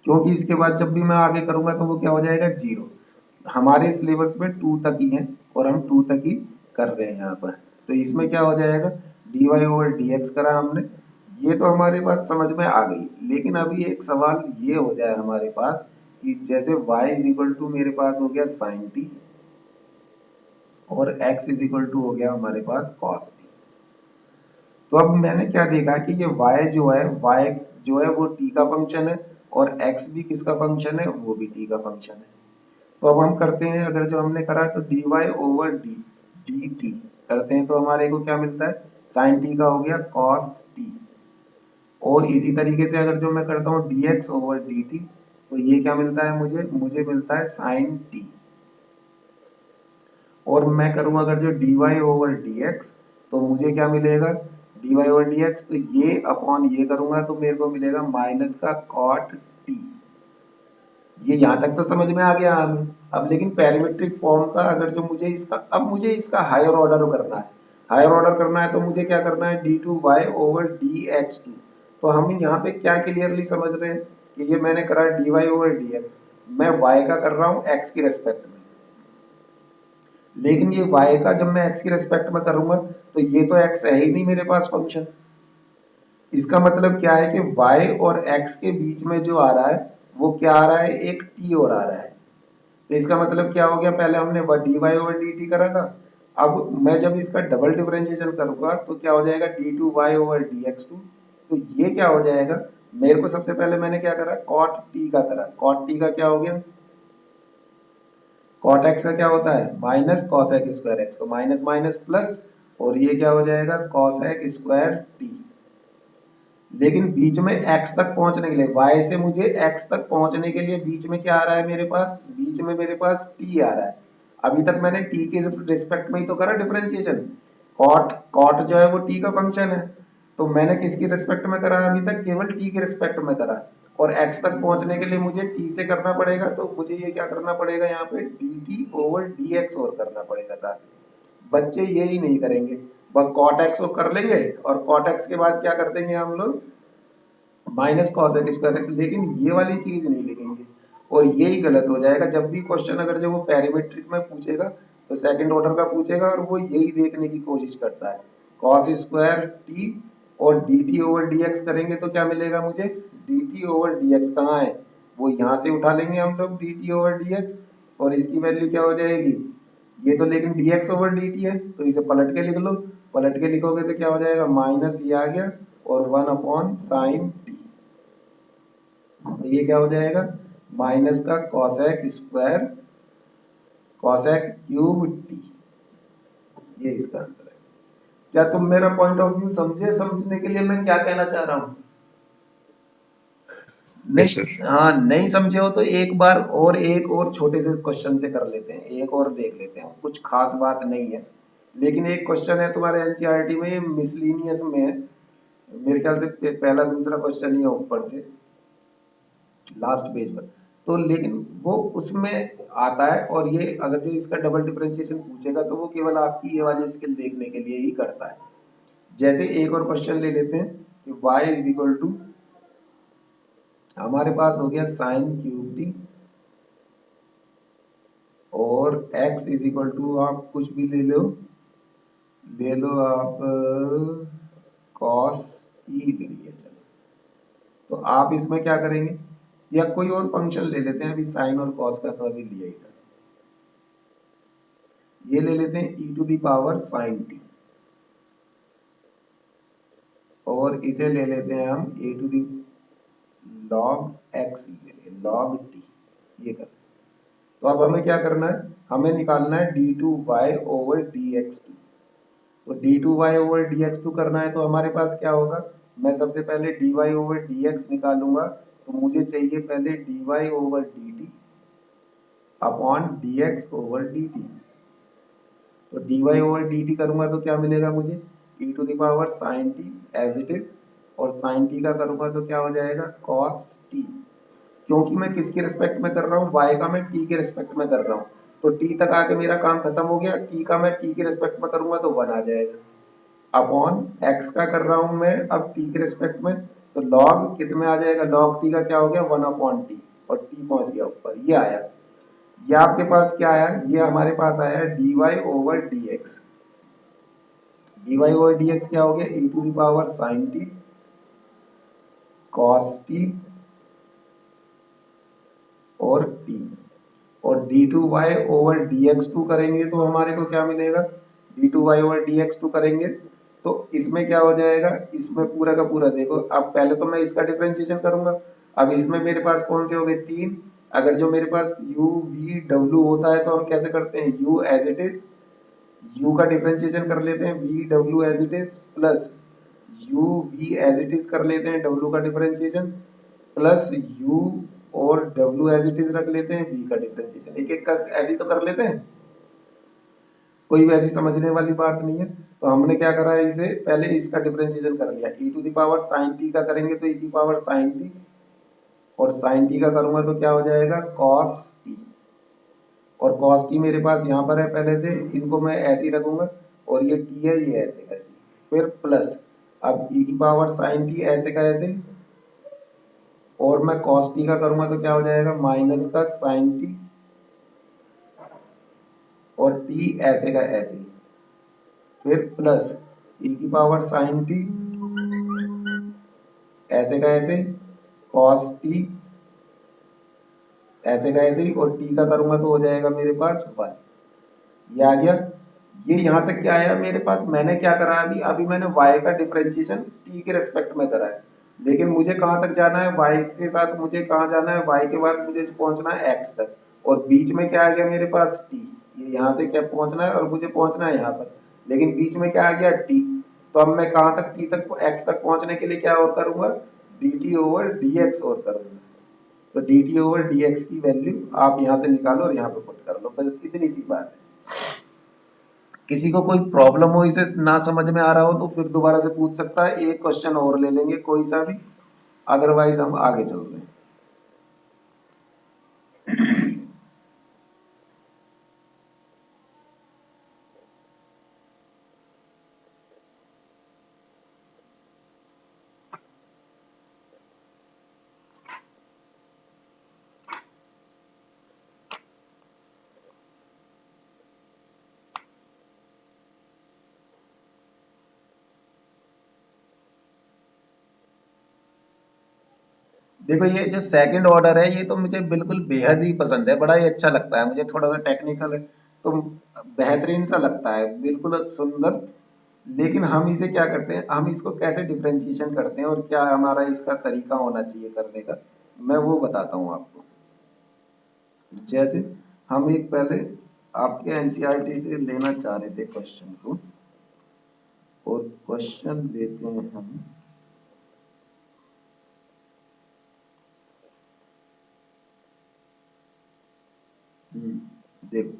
A: क्योंकि इसके बाद जब भी मैं आगे करूंगा तो वो क्या हो जाएगा 0। हमारे सिलेबस में 2 तक ही है और हम 2 तक ही कर रहे हैं यहाँ पर। तो इसमें क्या हो जाएगा dy ओवर dx करा हमने, ये तो हमारे पास समझ में आ गई। लेकिन अभी एक सवाल ये हो जाए हमारे पास कि जैसे y इज इक्वल टू मेरे पास हो गया sin t और x इज इक्वल टू हो गया हमारे पास cos t। तो अब मैंने क्या देखा कि ये y जो है वो t का फंक्शन है और x भी किसका फंक्शन है, वो भी t का फंक्शन है। तो अब हम करते हैं, अगर जो हमने करा तो dy ओवर dt करते हैं तो हमारे को क्या मिलता है, sin t का हो गया cos t। और इसी तरीके से अगर जो मैं करता हूँ dx ओवर dt तो ये क्या मिलता है मुझे मिलता है sin t। और मैं करूँ अगर जो dy ओवर dx तो मुझे क्या मिलेगा, dy ओवर dx तो ये अपॉन ये करूंगा तो मेरे को मिलेगा माइनस का cot t। ये यहाँ तक तो समझ में आ गया हमें। अब लेकिन पैरामीट्रिक फॉर्म का अगर जो मुझे इसका हायर ऑर्डर करना है, हायर ऑर्डर करना है तो मुझे क्या करना है d2y ओवर dx2। तो हम यहाँ पे क्या क्लियरली समझ रहे हैं कि ये मैंने करा dy ओवर dx, मैं y का कर रहा हूँ x की रेस्पेक्ट में, लेकिन ये y का जब मैं x की रेस्पेक्ट में करूंगा तो ये तो x है ही नहीं मेरे पास फंक्शन। इसका मतलब क्या है कि y और x के बीच में जो आ रहा है वो क्या आ रहा है, एक t और आ रहा है। तो इसका मतलब क्या हो गया, पहले हमने dy ओवर dt करा था, अब मैं जब इसका डबल डिफरेंशिएशन करूंगा तो क्या हो जाएगा d2y ओवर dx2। तो ये क्या हो जाएगा, मेरे को सबसे पहले मैंने क्या करा cot t का करा, cot t का क्या हो गया, cot x का क्या होता है minus cos x square x, तो माइनस माइनस प्लस, और ये क्या हो जाएगा cos x स्क्वायर t। लेकिन बीच में x तक पहुंचने के लिए, y से मुझे x तक पहुंचने के लिए बीच में क्या आ रहा है मेरे पास, बीच में मेरे पास t आ रहा है। अभी तक मैंने t के रिस्पेक्ट में ही तो करा डिफरेंशिएशन, cot जो है वो t का फंक्शन है, तो मैंने किसकी रिस्पेक्ट में करा अभी तक, केवल t के रिस्पेक्ट में करा। और x तक पहुंचने के लिए मुझे t से करना पड़ेगा, तो मुझे ये क्या करना पड़ेगा यहाँ पे dt ओवर dx और करना पड़ेगा साथ। बच्चे यही नहीं करेंगे, वह cot x को कर लेंगे और cot x के बाद क्या कर देंगे हम लोग minus cos x square x, लेकिन ये वाली चीज नहीं लिखेंगे और यही गलत हो जाएगा। जब भी क्वेश्चन अगर जो वो पैरामीट्रिक में पूछेगा तो सेकंड ऑर्डर का पूछेगा और वो यही देखने की कोशिश करता है cos स्क्वायर t और dt ओवर dx करेंगे तो क्या मिलेगा मुझे, dt ओवर dx कहाँ है, वो यहाँ से उठा लेंगे हम लोग dt ओवर dx और इसकी वैल्यू क्या हो जाएगी, ये तो लेकिन dx ओवर dt है तो इसे पलट के लिख लो, पलट के लिखोगे तो क्या हो जाएगा माइनस ये आ गया और 1 अपॉन साइन t। तो ये क्या हो जाएगा माइनस का cos x square cosec cube T, ये इसका आंसर है। क्या तुम मेरा पॉइंट ऑफ व्यू समझे? समझने के लिए मैं क्या कहना चाह रहा हूँ?
C: Yes sir.
A: नहीं, हाँ नहीं समझे हो तो एक बार और एक और छोटे से क्वेश्चन से कर लेते हैं, एक और देख लेते हैं, कुछ खास बात नहीं है। लेकिन एक क्वेश्चन है तुम्हारे एनसीईआरटी में, ये मिसलिनियस में है, मेरे ख्याल से पहला दूसरा क्वेश्चन ही है ऊपर से लास्ट पेज पर। तो लेकिन वो उसमें आता है, और ये अगर जो इसका डबल डिफरेंशिएशन पूछेगा तो वो केवल आपकी ये वाली स्किल देखने के लिए ही करता है। जैसे एक और क्वेश्चन ले लेते हैं कि y इज इक्वल टू, हमारे पास हो गया साइन क्यूब टी, और x इज इक्वल टू आप कुछ भी ले लो आप cos t ले लिए, चलो। तो आप इसमें क्या करेंगे, या कोई और फंक्शन ले लेते हैं, अभी साइन और cos का तो अभी लिया ही था, ये ले लेते हैं e to the power sine T, और इसे ले लेते हैं हम a to the log x, log t, ये कर। तो अब हमें क्या करना है, हमें निकालना है d2y ओवर dx2। तो d2y ओवर dx2 करना है तो हमारे पास क्या होगा, मैं सबसे पहले dy ओवर dx निकालूंगा, तो मुझे चाहिए पहले dy over dt upon dx over dt। तो dy ओवर dt करूंगा तो क्या मिलेगा मुझे, e to the power sin t as it is, और sin t का करूंगा तो क्या हो जाएगा cos t। क्योंकि मैं किसके रिस्पेक्ट में कर रहा हूँ, y का मैं t के रिस्पेक्ट में कर रहा हूँ, तो t तक आके मेरा काम खत्म हो गया, t का मैं t के रिस्पेक्ट में करूंगा तो 1 आ जाएगा, अपॉन x का कर रहा हूं मैं अब t के रिस्पेक्ट में, तो log कितने में आ जाएगा, log t का क्या हो गया 1 अपॉन t, और t पहुंच गया ऊपर, ये आया। ये आपके पास क्या आया, ये हमारे पास आया dy over dx। dy over dx क्या हो गया, e to the power sin t cos t और t, और d2y ओवर dx2 करेंगे तो हमारे को क्या मिलेगा, d2y ओवर dx2 करेंगे तो इसमें क्या हो जाएगा, इसमें पूरा का पूरा देखो, अब पहले तो मैं इसका डिफरेंशिएशन करूंगा। अब इसमें मेरे पास कौन से हो गए 3, अगर जो मेरे पास u v w होता है तो हम कैसे करते हैं, u as it is, u का डिफरेंशिएशन कर लेते हैं v w as it is, plus u v as it is कर लेते हैं w का डिफरेंशिएशन, प्लस u और w एज इट इज रख लेते हैं v का डिफरेंशिएशन, एक एक का ऐसे ही तो कर लेते हैं, कोई भी ऐसी समझने वाली बात नहीं है। तो हमने क्या करा है, इसे पहले इसका डिफरेंशिएशन कर लिया, e to the power sin t का करेंगे तो e to power sin t, और sin t का करूंगा तो क्या हो जाएगा cos t, और cos t मेरे पास यहाँ पर है पहले से, इनको मैं ऐसे ही रखूंगा, और ये t है ये ऐसे ऐसे, फिर प्लस अब e to power sin t ऐसे का ऐसे, और मैं cos t का करूंगा तो क्या हो जाएगा माइनस का sin t, और t ऐसे का ऐसे, फिर प्लस e की पावर sin t ऐसे का ऐसे, cos t ऐसे का ऐसे ही, और t का करूंगा तो हो जाएगा मेरे पास 1, ये आ गया। ये यहाँ तक क्या आया मेरे पास, मैंने क्या करा अभी, मैंने y का डिफरेंशिएशन t के रेस्पेक्ट में करा है, लेकिन मुझे कहाँ तक जाना है, y के साथ मुझे कहाँ जाना है, y के बाद मुझे पहुंचना है x तक, और बीच में क्या आ गया मेरे पास t, ये यहाँ से क्या पहुंचना है और मुझे पहुंचना है यहाँ पर, लेकिन बीच में क्या आ गया t। तो अब मैं कहाँ तक t तक x तक पहुंचने के लिए क्या और करूंगा, dt ओवर dx और करूंगा। तो dt ओवर dx की वैल्यू आप यहाँ से निकालो और यहाँ पे पुट कर लो, बस इतनी सी बात है। किसी को कोई प्रॉब्लम हो, इसे ना समझ में आ रहा हो तो फिर दोबारा से पूछ सकता है, एक क्वेश्चन और ले लेंगे कोई सा भी, अदरवाइज हम आगे चल रहे हैं। देखो ये जो सेकंड ऑर्डर है ये तो मुझे बिल्कुल बेहद ही पसंद है, बड़ा ही अच्छा लगता है मुझे, थोड़ा सा टेक्निकल है तो बेहतरीन सा लगता है, बिल्कुल सुंदर। लेकिन हम इसे क्या करते हैं, हम इसको कैसे डिफरेंशिएशन करते हैं और क्या हमारा इसका तरीका होना चाहिए करने का, मैं वो बताता हूँ आपको। जैसे हम एक पहले आपके एनसीईआरटी से लेना चाह रहे थे क्वेश्चन को, और क्वेश्चन लेते हैं हम। देखो,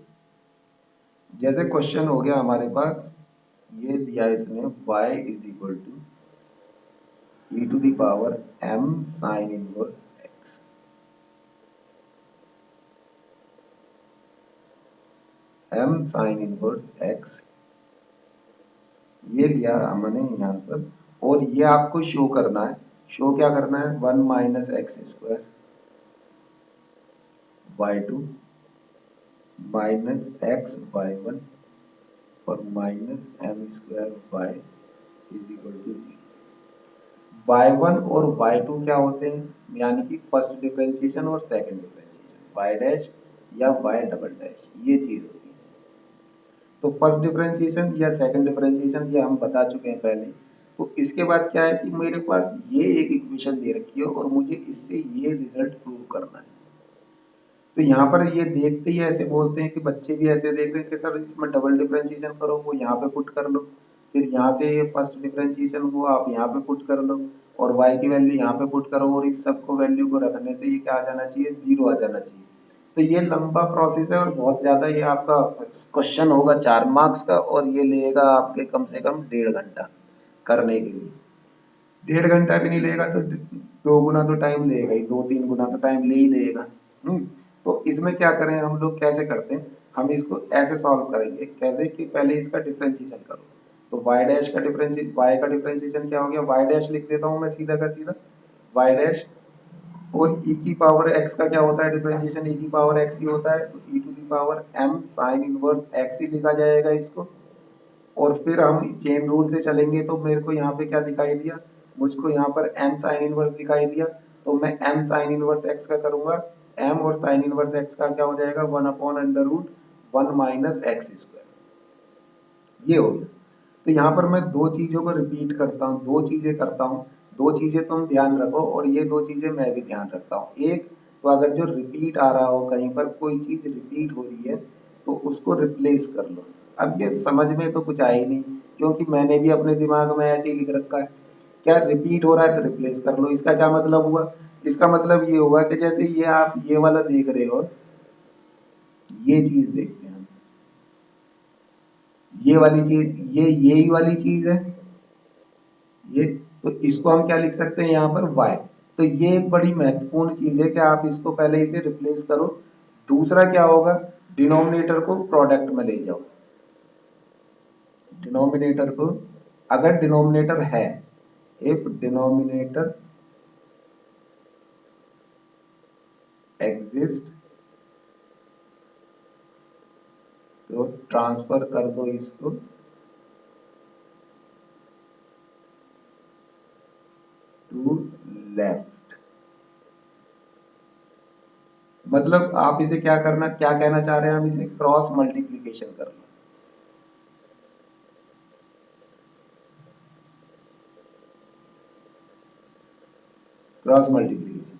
A: जैसे क्वेश्चन हो गया हमारे पास, ये दिया इसने y is equal to e to the power m sine inverse x। m sine inverse x ये लिया हमने यहाँ पर, और ये आपको शो करना है। शो क्या करना है? 1 minus x square by two minus X by one और minus M square by is equal to 0। By one और बाई टू क्या होते हैं? यानी कि फर्स्ट डिफरेंशिएशन और सेकंड डिफरेंशिएशन, बाई डैश या बाई डबल डैश, ये चीज होती है। तो फर्स्ट डिफरेंशिएशन या सेकंड डिफरेंशिएशन ये हम बता चुके हैं पहले। तो इसके बाद क्या है कि मेरे पास ये एक इक्वेशन दे रखी है और मुझे इससे ये रिजल्ट प्रूव करना है। तो यहाँ पर ये देखते ही ऐसे बोलते हैं कि बच्चे भी ऐसे देख रहे हैं कि सर इसमें डबल डिफरेंशिएशन करो, वो यहाँ पे पुट कर लो, फिर यहाँ से ये फर्स्ट डिफरेंशिएशन वो आप यहाँ पे पुट कर लो, और y की वैल्यू यहाँ पे पुट करो, और इस सबको वैल्यू को रखने से ये क्या आ जाना चाहिए? 0 आ जाना चाहिए। तो ये लंबा प्रोसेस है और बहुत ज्यादा ये आपका क्वेश्चन होगा 4 मार्क्स का, और ये लेगा आपके कम से कम 1.5 घंटा करने के लिए। 1.5 घंटा भी नहीं लेगा तो 2 गुना तो टाइम लेगा ही, 2-3 गुना तो टाइम ले ही लेगा। तो इसमें क्या करें हम लोग, कैसे करते हैं हम इसको? ऐसे सॉल्व करेंगे। कैसे कि पहले इसका डिफरेंशिएशन करो। तो y डैश का डिफरेंशिएशन, y का डिफरेंशिएशन क्या हो गया? y डैश लिख देता हूं मैं सीधा का सीधा, y डैश, और e की पावर x का क्या होता है डिफरेंशिएशन? e की पावर x ही होता है, तो e to the power m sine inverse x ही लिखा जाएगा इसको। और फिर हम चेन रूल से चलेंगे, तो मेरे को यहाँ पे क्या दिखाई दिया? मुझको यहाँ पर m साइन इनवर्स दिखाई दिया, तो मैं m साइन इनवर्स x का करूंगा। m और साइन इनवर्स x का क्या हो जाएगा? 1/√1 माइनस एक्स स्क्वायर। ये हो गया। तो यहाँ पर मैं दो चीजों को रिपीट करता हूँ, दो चीजें करता हूँ, दो चीजें तुम ध्यान रखो और ये दो चीजें मैं भी ध्यान रखता हूँ। एक तो अगर जो रिपीट आ रहा हो, कहीं पर कोई चीज रिपीट हो रही है तो उसको रिप्लेस कर लो। अब ये समझ में तो कुछ आया ही नहीं, क्योंकि मैंने भी अपने दिमाग में ऐसे ही लिख रखा है। क्या रिपीट हो रहा है तो रिप्लेस कर लो। इसका क्या मतलब हुआ? इसका मतलब ये हुआ कि जैसे ये आप ये वाला देख रहे हो, ये चीज देखते हैं हम, ये वाली चीज, ये यही वाली चीज है ये, तो इसको हम क्या लिख सकते हैं यहाँ पर? y। तो ये एक बड़ी महत्वपूर्ण चीज है कि आप इसको पहले इसे रिप्लेस करो। दूसरा क्या होगा? डिनोमिनेटर को प्रोडक्ट में ले जाओ। डिनोमिनेटर को, अगर डिनोमिनेटर है, इफ डिनोमिनेटर एग्जिस्ट, तो ट्रांसफर कर दो इसको टू लेफ्ट। मतलब आप इसे क्या करना, क्या कहना चाह रहे हैं हम? इसे क्रॉस मल्टीप्लीकेशन कर लो। क्रॉस मल्टीप्लीकेशन,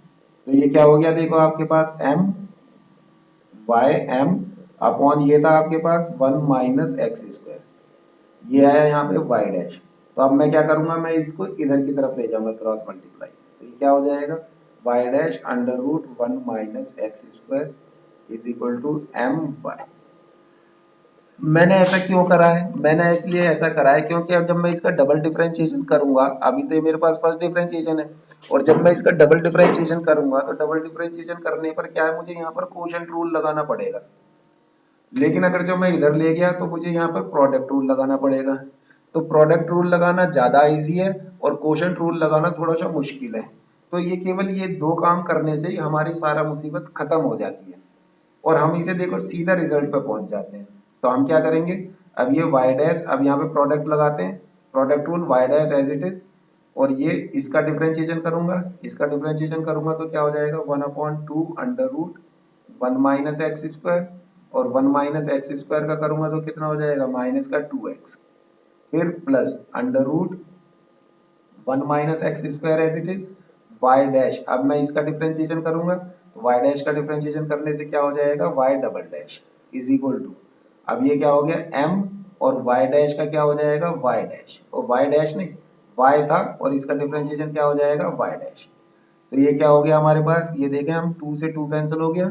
A: तो ये क्या हो गया? देखो आपके पास m y m अपॉन ये था आपके पास 1 माइनस एक्स स्क्वायर, ये आया यहाँ पे y डैश। तो अब मैं क्या करूंगा? मैं इसको इधर की तरफ ले जाऊंगा क्रॉस मल्टीप्लाई, तो ये क्या हो जाएगा? y dash √1 minus x square is equal to m y। मैंने ऐसा क्यों करा है? मैंने इसलिए ऐसा करा है क्योंकि अब जब मैं इसका डबल डिफरेंशिएशन करूंगा, अभी तो मेरे पास फर्स्ट डिफरेंशिएशन है, और जब मैं इसका डबल डिफरेंशिएशन करूंगा तो डबल डिफरेंशिएशन करने पर क्या है? मुझे यहाँ पर कोशेंट रूल लगाना पड़ेगा। लेकिन अगर जो मैं इधर ले गया तो मुझे यहाँ पर प्रोडक्ट रूल लगाना पड़ेगा। तो प्रोडक्ट रूल लगाना ज्यादा इजी है और कोशेंट रूल लगाना थोड़ा सा मुश्किल है। तो ये केवल ये दो काम करने से ही हमारी सारा मुसीबत खत्म हो जाती है और हम इसे देखो सीधा रिजल्ट पे पहुंच जाते हैं। तो हम क्या करेंगे? अब ये y डैश, अब यहाँ पे प्रोडक्ट लगाते हैं, product rule y dash as it is, और ये इसका डिफरेंशिएशन करूंगा, इसका डिफरेंशिएशन करूंगा तो क्या हो जाएगा? 1/2 √1 माइनस एक्स स्क्वायर, और 1 माइनस एक्स स्क्वायर का करूंगा तो कितना हो जाएगा? माइनस का 2x, फिर plus √1 minus x square as it is y dash. अब मैं इसका डिफरेंशिएशन करूंगा, y डैश का डिफरेंशिएशन करने से क्या हो जाएगा? y double dash is equal to, अब ये क्या हो गया m और y डैश का क्या हो जाएगा y डैश, और y डैश नहीं y था और इसका डिफरेंशिएशन क्या हो जाएगा y डैश। तो ये क्या हो गया हमारे पास, ये देखें हम 2 से 2 कैंसिल हो गया,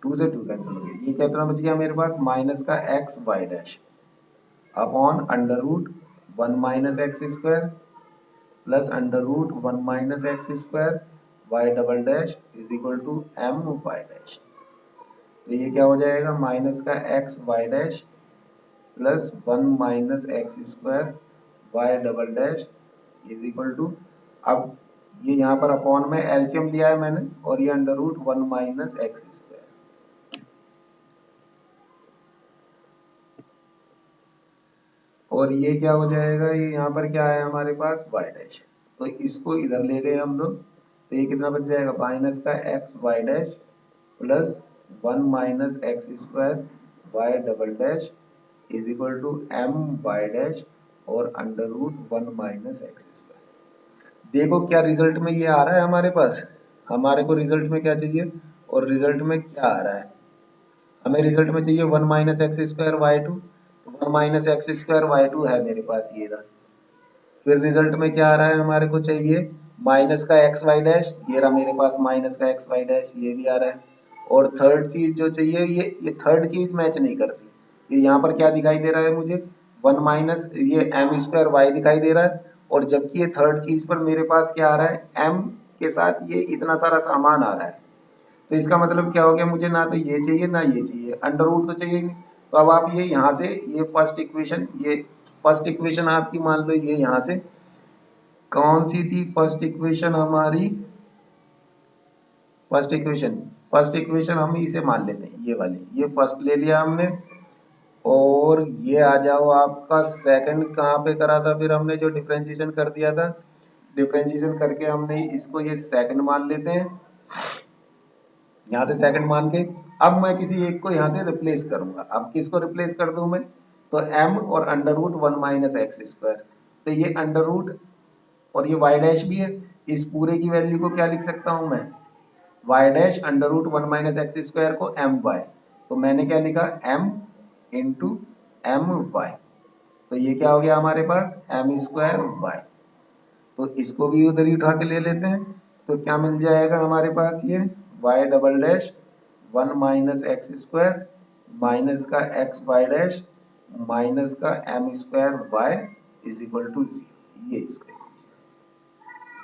A: 2 से 2 कैंसिल हो गया, ये कितना बच गया मेरे पास माइनस का x y dash upon under root 1 minus x square plus under root 1 minus x square Y double dash is equal to m y dash. तो ये क्या हो जाएगा माइनस का x y dash plus 1 minus x square Y double dash is equal to, अब ये यहाँ पर अपॉन में एलसीएम लिया है मैंने और ये under root 1 minus x square, और ये क्या हो जाएगा, ये यहाँ पर क्या है हमारे पास y डैश, तो इसको इधर ले गए हम लोग, तो ये कितना बच जाएगा माइनस का x y dash plus 1 minus x square Y double dash is equal to m y dash और under root 1 minus x square. देखो क्या रिजल्ट में ये आ रहा है हमारे पास, हमारे को रिजल्ट में क्या चाहिए और रिजल्ट में क्या आ रहा है, हमें रिजल्ट में चाहिए 1 minus x square y two, तो 1 minus x square y two है मेरे पास ये रहा। फिर रिजल्ट में क्या आ रहा है, हमारे को चाहिए माइनस का एक्स वाई डैश, ये रहा मेरे पास माइनस का एक्स वाई डैश, ये भी आ रहा है। और थर्ड चीज जो चाहिए, ये थर्ड चीज मैच नहीं कर रही, ये यहाँ पर क्या दिखाई दे रहा है मुझे 1 माइनस ये एम स्क्वायर वाई दिखाई दे रहा है, और जबकि ये थर्ड चीज पर मेरे पास क्या आ रहा है एम के साथ ये इतना सारा सामान आ रहा है। तो इसका मतलब क्या हो गया, मुझे ना तो ये चाहिए ना ये चाहिए, अंडर रूट तो चाहिए नहीं। तो अब आप ये यहाँ से ये फर्स्ट इक्वेशन आपकी मान लो ये यहाँ से कौन सी थी फर्स्ट इक्वेशन हमारी, फर्स्ट इक्वेशन हम इसे मान लेते हैं, ये वाली, ये फर्स्ट ले लिया हमने, और ये आ जाओ आपका सेकंड कहाँ पे करा था फिर हमने, जो डिफरेंशिएशन कर दिया था, डिफरेंशिएशन करके हमने इसको ये सेकंड मान लेते हैं, यहाँ से सेकंड मान के अब मैं किसी एक को यहाँ से रिप्लेस करूंगा। अब किसको रिप्लेस कर दूं मैं, तो m और under root 1 minus x square, तो ये अंडर रूट और ये y डैश भी है, इस पूरे की वैल्यू को क्या लिख सकता हूं मैं y dash under root 1 minus x square को my, तो मैंने क्या लिखा m इंटू my, तो ये क्या हो गया हमारे पास m स्क्वायर y, तो इसको भी उधर ही उठा के ले लेते हैं, तो क्या मिल जाएगा हमारे पास ये y double dash 1 minus x square minus का एक्स वाई डैश माइनस का m square y is equal to 0, ये इसका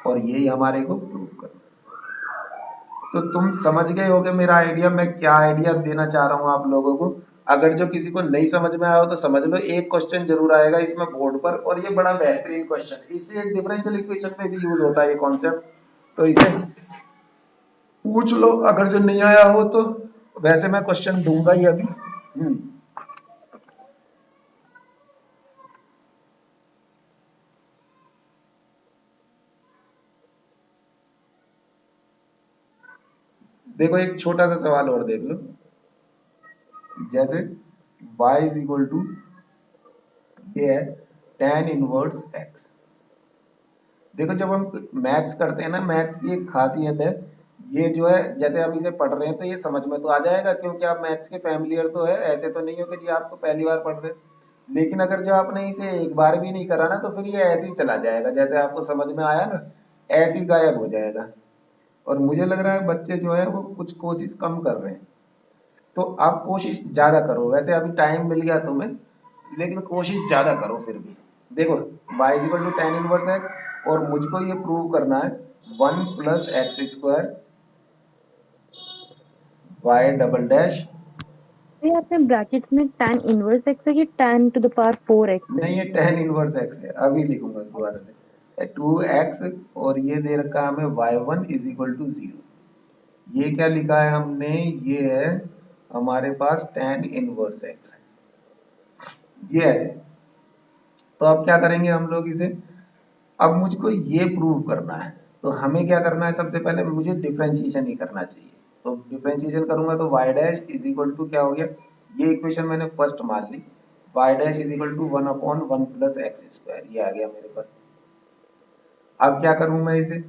A: और यही हमारे को प्रूव करना। तो तुम समझ गए होगे मेरा आइडिया, मैं क्या आइडिया देना चाह रहा हूँ आप लोगों को। अगर जो किसी को नहीं समझ में आया हो तो समझ लो, एक क्वेश्चन जरूर आएगा इसमें बोर्ड पर, और ये बड़ा बेहतरीन क्वेश्चन, इससे डिफरेंशियल इक्वेशन में भी यूज होता है ये कॉन्सेप्ट, तो इसे पूछ लो अगर जो नहीं आया हो तो। वैसे मैं क्वेश्चन दूंगा ही अभी। देखो एक छोटा सा सवाल और देख लो, जैसे y इज इक्वल टू ये है tan इनवर्स x। देखो जब हम मैथ्स करते हैं ना, मैथ्स की एक खासियत है, ये जो है जैसे हम इसे पढ़ रहे हैं तो ये समझ में तो आ जाएगा क्योंकि आप मैथ्स के फैमिलियर तो है, ऐसे तो नहीं हो कि जी आपको पहली बार पढ़ रहे हैं। लेकिन अगर जो आपने इसे एक बार भी नहीं करा ना तो फिर ये ऐसे ही चला जाएगा, जैसे आपको समझ में आया ना ऐसे ही गायब हो जाएगा। और मुझे लग रहा है बच्चे जो है वो कुछ कोशिश कम कर रहे हैं, तो आप कोशिश ज्यादा करो। वैसे अभी टाइम मिल गया तुम्हें, लेकिन कोशिश ज्यादा करो फिर भी। देखो y is equal to tan inverse x, और मुझको ये प्रूव करना है 1 plus x square Y double dash,
B: ये आपने ब्रैकेट्स में tan इनवर्स x है कि tan to the power 4x है?
A: नहीं ये tan इनवर्स x है, अभी लिखूंगा दोबारा से 2x, और ये दे रखा है हमें y1 इज इक्वल टू 0। ये क्या लिखा है हमने, ये है हमारे पास tan इनवर्स x, ये ऐसे। तो अब क्या करेंगे हम लोग इसे, अब मुझको ये प्रूव करना है, तो हमें क्या करना है, सबसे पहले मुझे डिफरेंशिएशन ही करना चाहिए। तो डिफरेंशिएशन करूंगा तो y dash is equal to क्या हो गया, ये इक्वेशन मैंने फर्स्ट मान ली, y dash is equal to 1 upon 1 plus x square, ये आ गया मेरे पास। अब क्या करूं मैं इसे,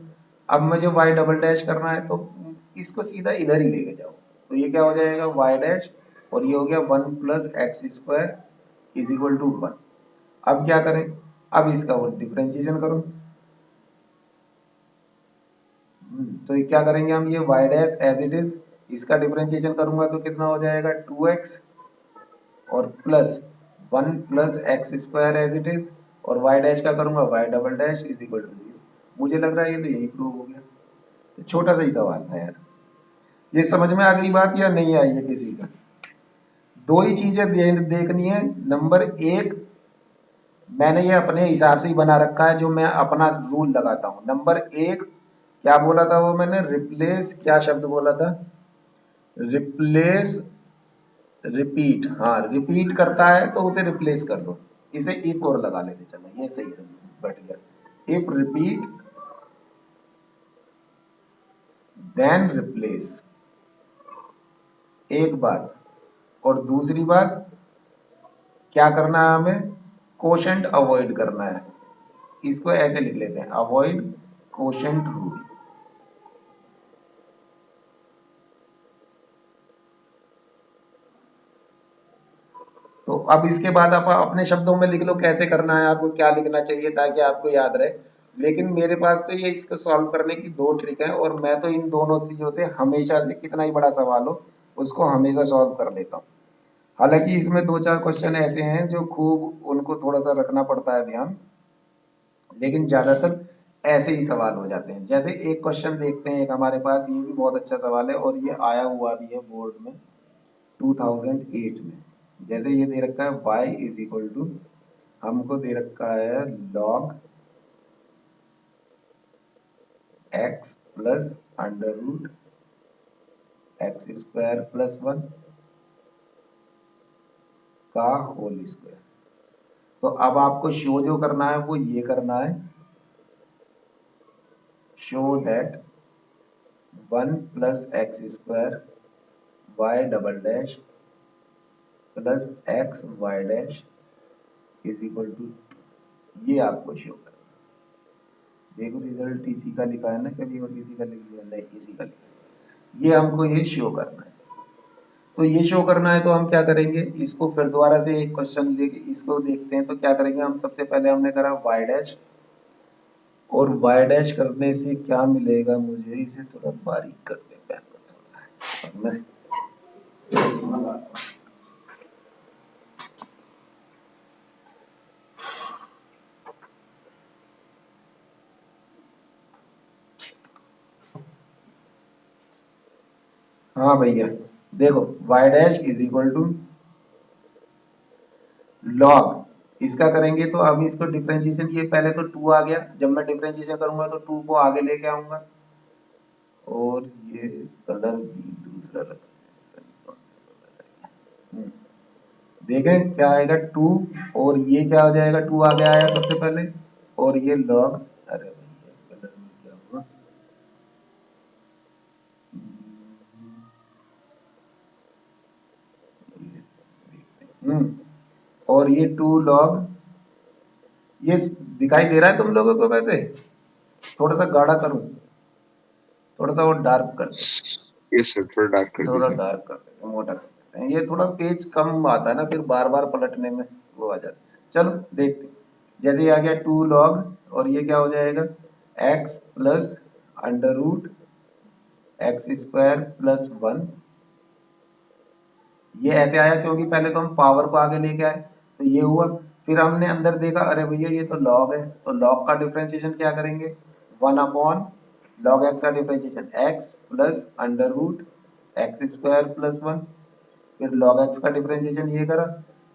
A: अब मुझे y डबल डैश करना है तो इसको सीधा इधर ही लेके जाओ, तो ये क्या हो जाएगा y डैश, और ये हो गया 1 plus x square is equal to 1। अब क्या करें, अब इसका वो डिफ्रेंशिएशन करो। तो ये क्या करेंगे हम, ये y dash as it is, इसका डिफ्रेंशिएशन करूंगा तो कितना हो जाएगा 2x और plus 1 plus x square as it is, और y डैश का करूंगा y double dash is equal to 0। मुझे लग रहा है ये तो यही प्रूव हो गया। तो छोटा सा ही सवाल था यार। ये समझ में आ गई बात या नहीं आई है किसी का? दो ही चीजें देखनी है। नंबर एक, मैंने ये अपने हिसाब से ही बना रखा है, जो मैं अपना रूल लगाता हूं। नंबर एक क्या बोला था वो मैंने, रिप्लेस, क्या शब्द बोला था, रिप्लेस रिपीट। हाँ, रिपीट करता है तो उसे रिप्लेस कर दो। इसे इफ और लगा लेते, चलो ये सही है, बैठ गया। इफ रिपीट देन रिप्लेस, एक बात। और दूसरी बात क्या करना है हमें, कोशेंट अवॉइड करना है। इसको ऐसे लिख लेते हैं, अवॉइड कोशेंट रूल। तो अब इसके बाद आप अपने शब्दों में लिख लो कैसे करना है, आपको क्या लिखना चाहिए ताकि आपको याद रहे। लेकिन मेरे पास तो ये इसको सॉल्व करने की दो ट्रिक है, और मैं तो इन दोनों चीजों से हमेशा से, कितना ही बड़ा सवाल हो उसको हमेशा सॉल्व कर लेता हूँ। हालांकि इसमें दो चार क्वेश्चन ऐसे हैं जो खूब उनको थोड़ा सा रखना पड़ता है ध्यान, लेकिन ज्यादातर ऐसे ही सवाल हो जाते हैं। जैसे एक क्वेश्चन देखते हैं, एक हमारे पास ये भी बहुत अच्छा सवाल है और ये आया हुआ भी है बोर्ड में 2008 में। जैसे ये दे रखा है y इज इक्वल टू, हमको दे रखा है log x plus under root x square plus 1 का होल स्क्वायर। तो अब आपको शो जो करना है वो ये करना है, show that 1 plus x square Y double dash plus x Y dash is equal to, ये आपको शो करना है। देखो रिजल्ट इसी का लिखा है ना, कभी और किसी का लिख दिया, नहीं इसी का लिखा है। ये हमको ये शो करना है। तो ये शो करना है तो हम क्या करेंगे, इसको फिर दोबारा से एक क्वेश्चन लेके इसको देखते हैं। तो क्या करेंगे हम, सबसे पहले हमने करा y डैश, और y डैश करने से क्या मिलेगा मुझे, इसे थोड़ा बारीक कर दे पेन को थोड़ा, अब मैं इसमें लगाता हूं। हाँ भैया देखो, y dash is equal to log, इसका करेंगे तो अब इसको डिफरेंशिएशन, ये पहले तो 2 आ गया, जब मैं डिफरेंशिएशन करूंगा तो 2 को आगे लेके आऊंगा, और ये कलर भी दूसरा रख, देखें क्या आएगा 2, और ये क्या हो जाएगा 2 आगे आया सबसे पहले, और ये लॉग, अरे भैया कलर में क्या हुआ, और ये 2 लॉग, ये दिखाई दे रहा है तुम लोगों को? वैसे थोड़ा सा गाढ़ा करूं, थोड़ा सा वो डार्क कर दे,
C: यस सर, थोड़ा डार्क कर
A: थोड़ा
C: दीजिए।
A: डार्क कर दे, मोटा कर देते हैं। ये थोड़ा पेज कम आता है ना, फिर बार बार पलटने में वो आ जाता है। चलो देखते हैं। जैसे ये आ गया 2 लॉग, और ये क्या हो जाएगा x plus under root x square plus 1। ये ऐसे आया क्योंकि पहले तो हम पावर को आगे लेके आए, तो ये हुआ। फिर हमने अंदर देखा, अरे भैया ये तो लॉग है, तो लॉग का डिफरेंशिएशन क्या करेंगे, 1 अपॉन लॉग एक्स का differentiation x plus under root x square plus 1। फिर log x का डिफरेंशिएशन ये करा,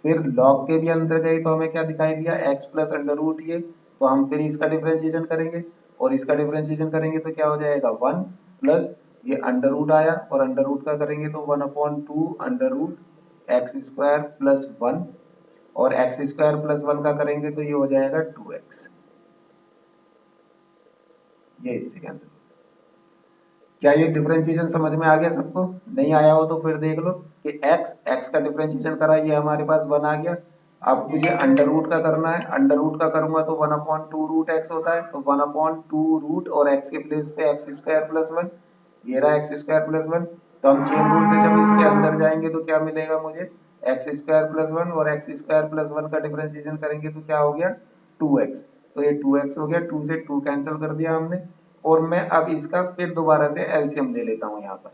A: फिर log के भी अंदर गए तो हमें क्या दिखाई दिया, x प्लस अंडर रूट ये, तो हम फिर इसका डिफरेंशिएशन करेंगे, और इसका डिफरेंशिएशन करेंगे तो क्या हो जाएगा 1 प्लस ये अंडर रूट आया, और अंडर रूट का करेंगे तो 1 upon 2 under root x square plus 1, और एक्स स्क्वायर प्लस 1 का करेंगे तो ये हो जाएगा 2x। ये इससे कैंसिल। क्या ये डिफरेंशिएशन समझ में आ गया सबको? नहीं आया हो तो फिर देख लो कि x का डिफरेंशिएशन करा, ये हमारे पास 1 आ गया। अब मुझे अंडर रूट का करना है, अंडर रूट का करूंगा तो 1 अपॉन 2 रूट एक्स होता है, तो 1 अपॉन 2 रूट, और x के प्लेस पे एक्स स्क्वायर प्लस 1, ये रहा एक्स स्क्वायर प्लस 1, तो हम चेन रूल से जब इसके अंदर जाएंगे तो क्या मिलेगा मुझे, एक्स स्क्वायर प्लस वन, और एक्स स्क्वायर प्लस वन का डिफरेंशिएशन करेंगे तो क्या हो गया, 2x। तो ये 2x हो गया, 2 से 2 कैंसिल कर दिया हमने, और मैं अब इसका फिर दोबारा से एलसीएम ले लेता हूँ यहाँ पर।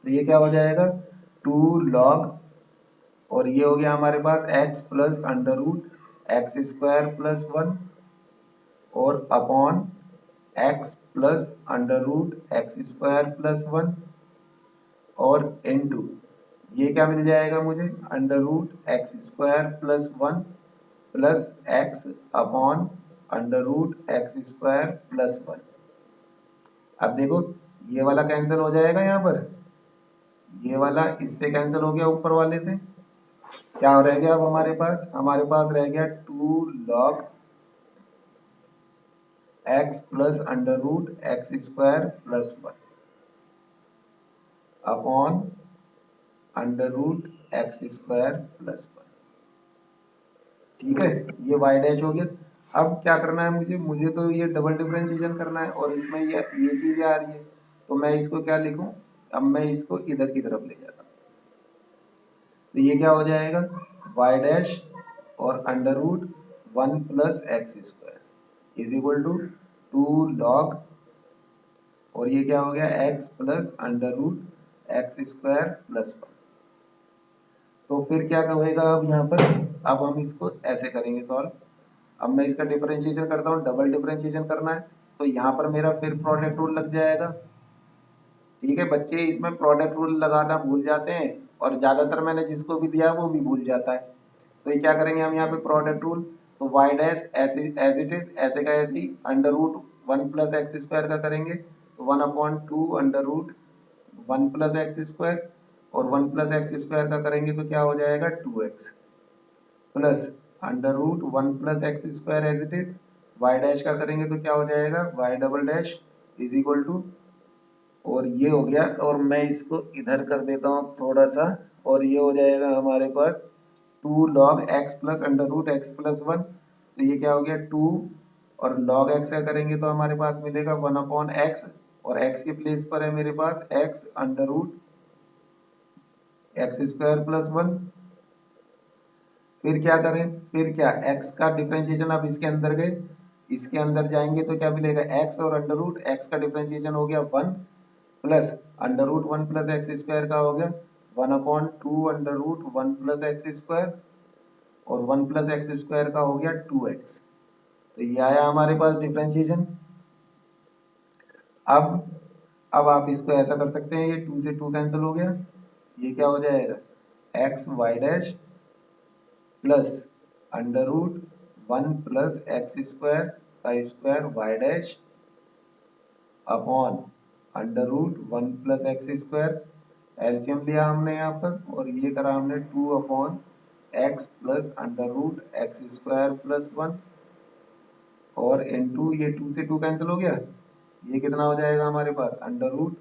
A: तो ये क्या हो जाएगा, 2 log, और ये हो गया हमारे पास x plus under root x square plus one, और upon x plus under root x square plus one, और इनटू ये क्या मिल जाएगा मुझे, under root x square plus one plus X upon under root x square plus one. अब देखो ये वाला कैंसिल हो जाएगा, यहाँ पर ये वाला इससे कैंसिल हो गया, ऊपर वाले से क्या रह गया, अब हमारे पास रह गया 2 log x plus under root x square plus one upon under root x square plus one. ठीक है, ये y डैश हो गया। अब क्या करना है मुझे तो ये डबल डिफरेंशिएशन करना है, और इसमें ये चीजें आ रही है, तो मैं इसको क्या लिखूं, अब मैं इसको इधर की तरफ ले जाता हूं। तो ये क्या हो जाएगा, y डैश और under root one plus x square is equal to 2 log, और ये क्या हो गया, x plus under root x square plus one. तो फिर क्या होएगा, अब यहाँ पर अब हम इसको ऐसे करेंगे सॉल्व। अब मैं इसका डिफरेंशिएशन करता हूँ, डबल डिफरेंशिएशन करना है, तो यहाँ पर मेरा फिर प्रोडक्ट रूल लग जाएगा। ठीक है, बच्चे इसमें प्रोडक्ट रूल लगाना भूल जाते हैं, और ज्यादातर मैंने जिसको भी दिया वो भी भूल जाता है। तो ये क्या करेंगे हम यहाँ पे प्रोडक्ट रूल, तो y dash as it is, ऐसे का ऐसे ही, under root one plus x square का करेंगे, तो one upon two under root one plus x square, और वन प्लस एक्स स्क्वायर का करेंगे तो क्या हो जाएगा, 2x plus under root one plus x square as it is, Y dash का करेंगे तो क्या हो जाएगा, Y double dash is equal to, और ये हो गया, और मैं इसको इधर कर देता हूँ थोड़ा सा, और ये हो जाएगा हमारे पास 2 log x plus under root x plus one. तो ये क्या हो गया 2, और log x का करेंगे तो हमारे पास मिलेगा 1 अपॉन एक्स, और x के प्लेस पर है मेरे पास x under root x square plus one. फिर क्या करें, फिर क्या, x का डिफरेंशिएशन, अब इसके अंदर गए, इसके अंदर जाएंगे तो क्या मिलेगा, x और अंडर रूट x का डिफरेंशिएशन हो गया 1 plus under root one plus x square का हो गया 1 upon two under root one plus x square, और 1 प्लस एक्स स्क्वायर का हो गया 2x। तो ये आया हमारे पास डिफरेंशिएशन। अब आप इसको ऐसा कर सकते हैं, ये 2 से 2 कैंसिल हो गया, ये क्या हो जाएगा, x Y dash plus under root one plus x square का square Y dash upon under root one plus x square, LCM लिया हमने यहाँ पर, और ये करा हमने 2 अपॉन X plus under root x square plus one, और इनटू ये 2 से 2 कैंसिल हो गया, ये कितना हो जाएगा हमारे पास, under root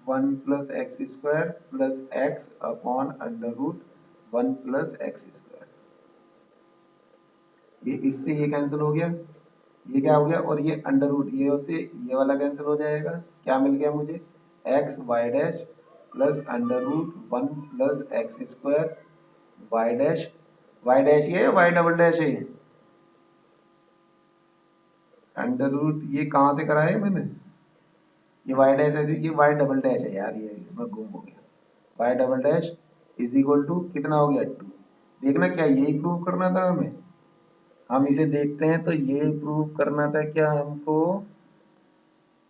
A: one plus x square plus X upon under root one plus x square. ये इससे ये कैंसिल हो गया, ये क्या हो गया, और ये अंडर रूट ये से ये वाला कैंसिल हो जाएगा, क्या मिल गया मुझे, x Y dash plus under root one plus x square Y dash, y dash ये वाई डबल डैश है, अंडर रूट ये कहाँ से करा है मैंने, ये वाई डैश ऐसे, ये वाई डबल डैश है यार, ये इसमें गुम हो गया, y double dash is equal to कितना हो गया 2। देखना क्या यही प्रूव करना था हमें, हम इसे देखते हैं तो ये प्रूव करना था क्या हमको,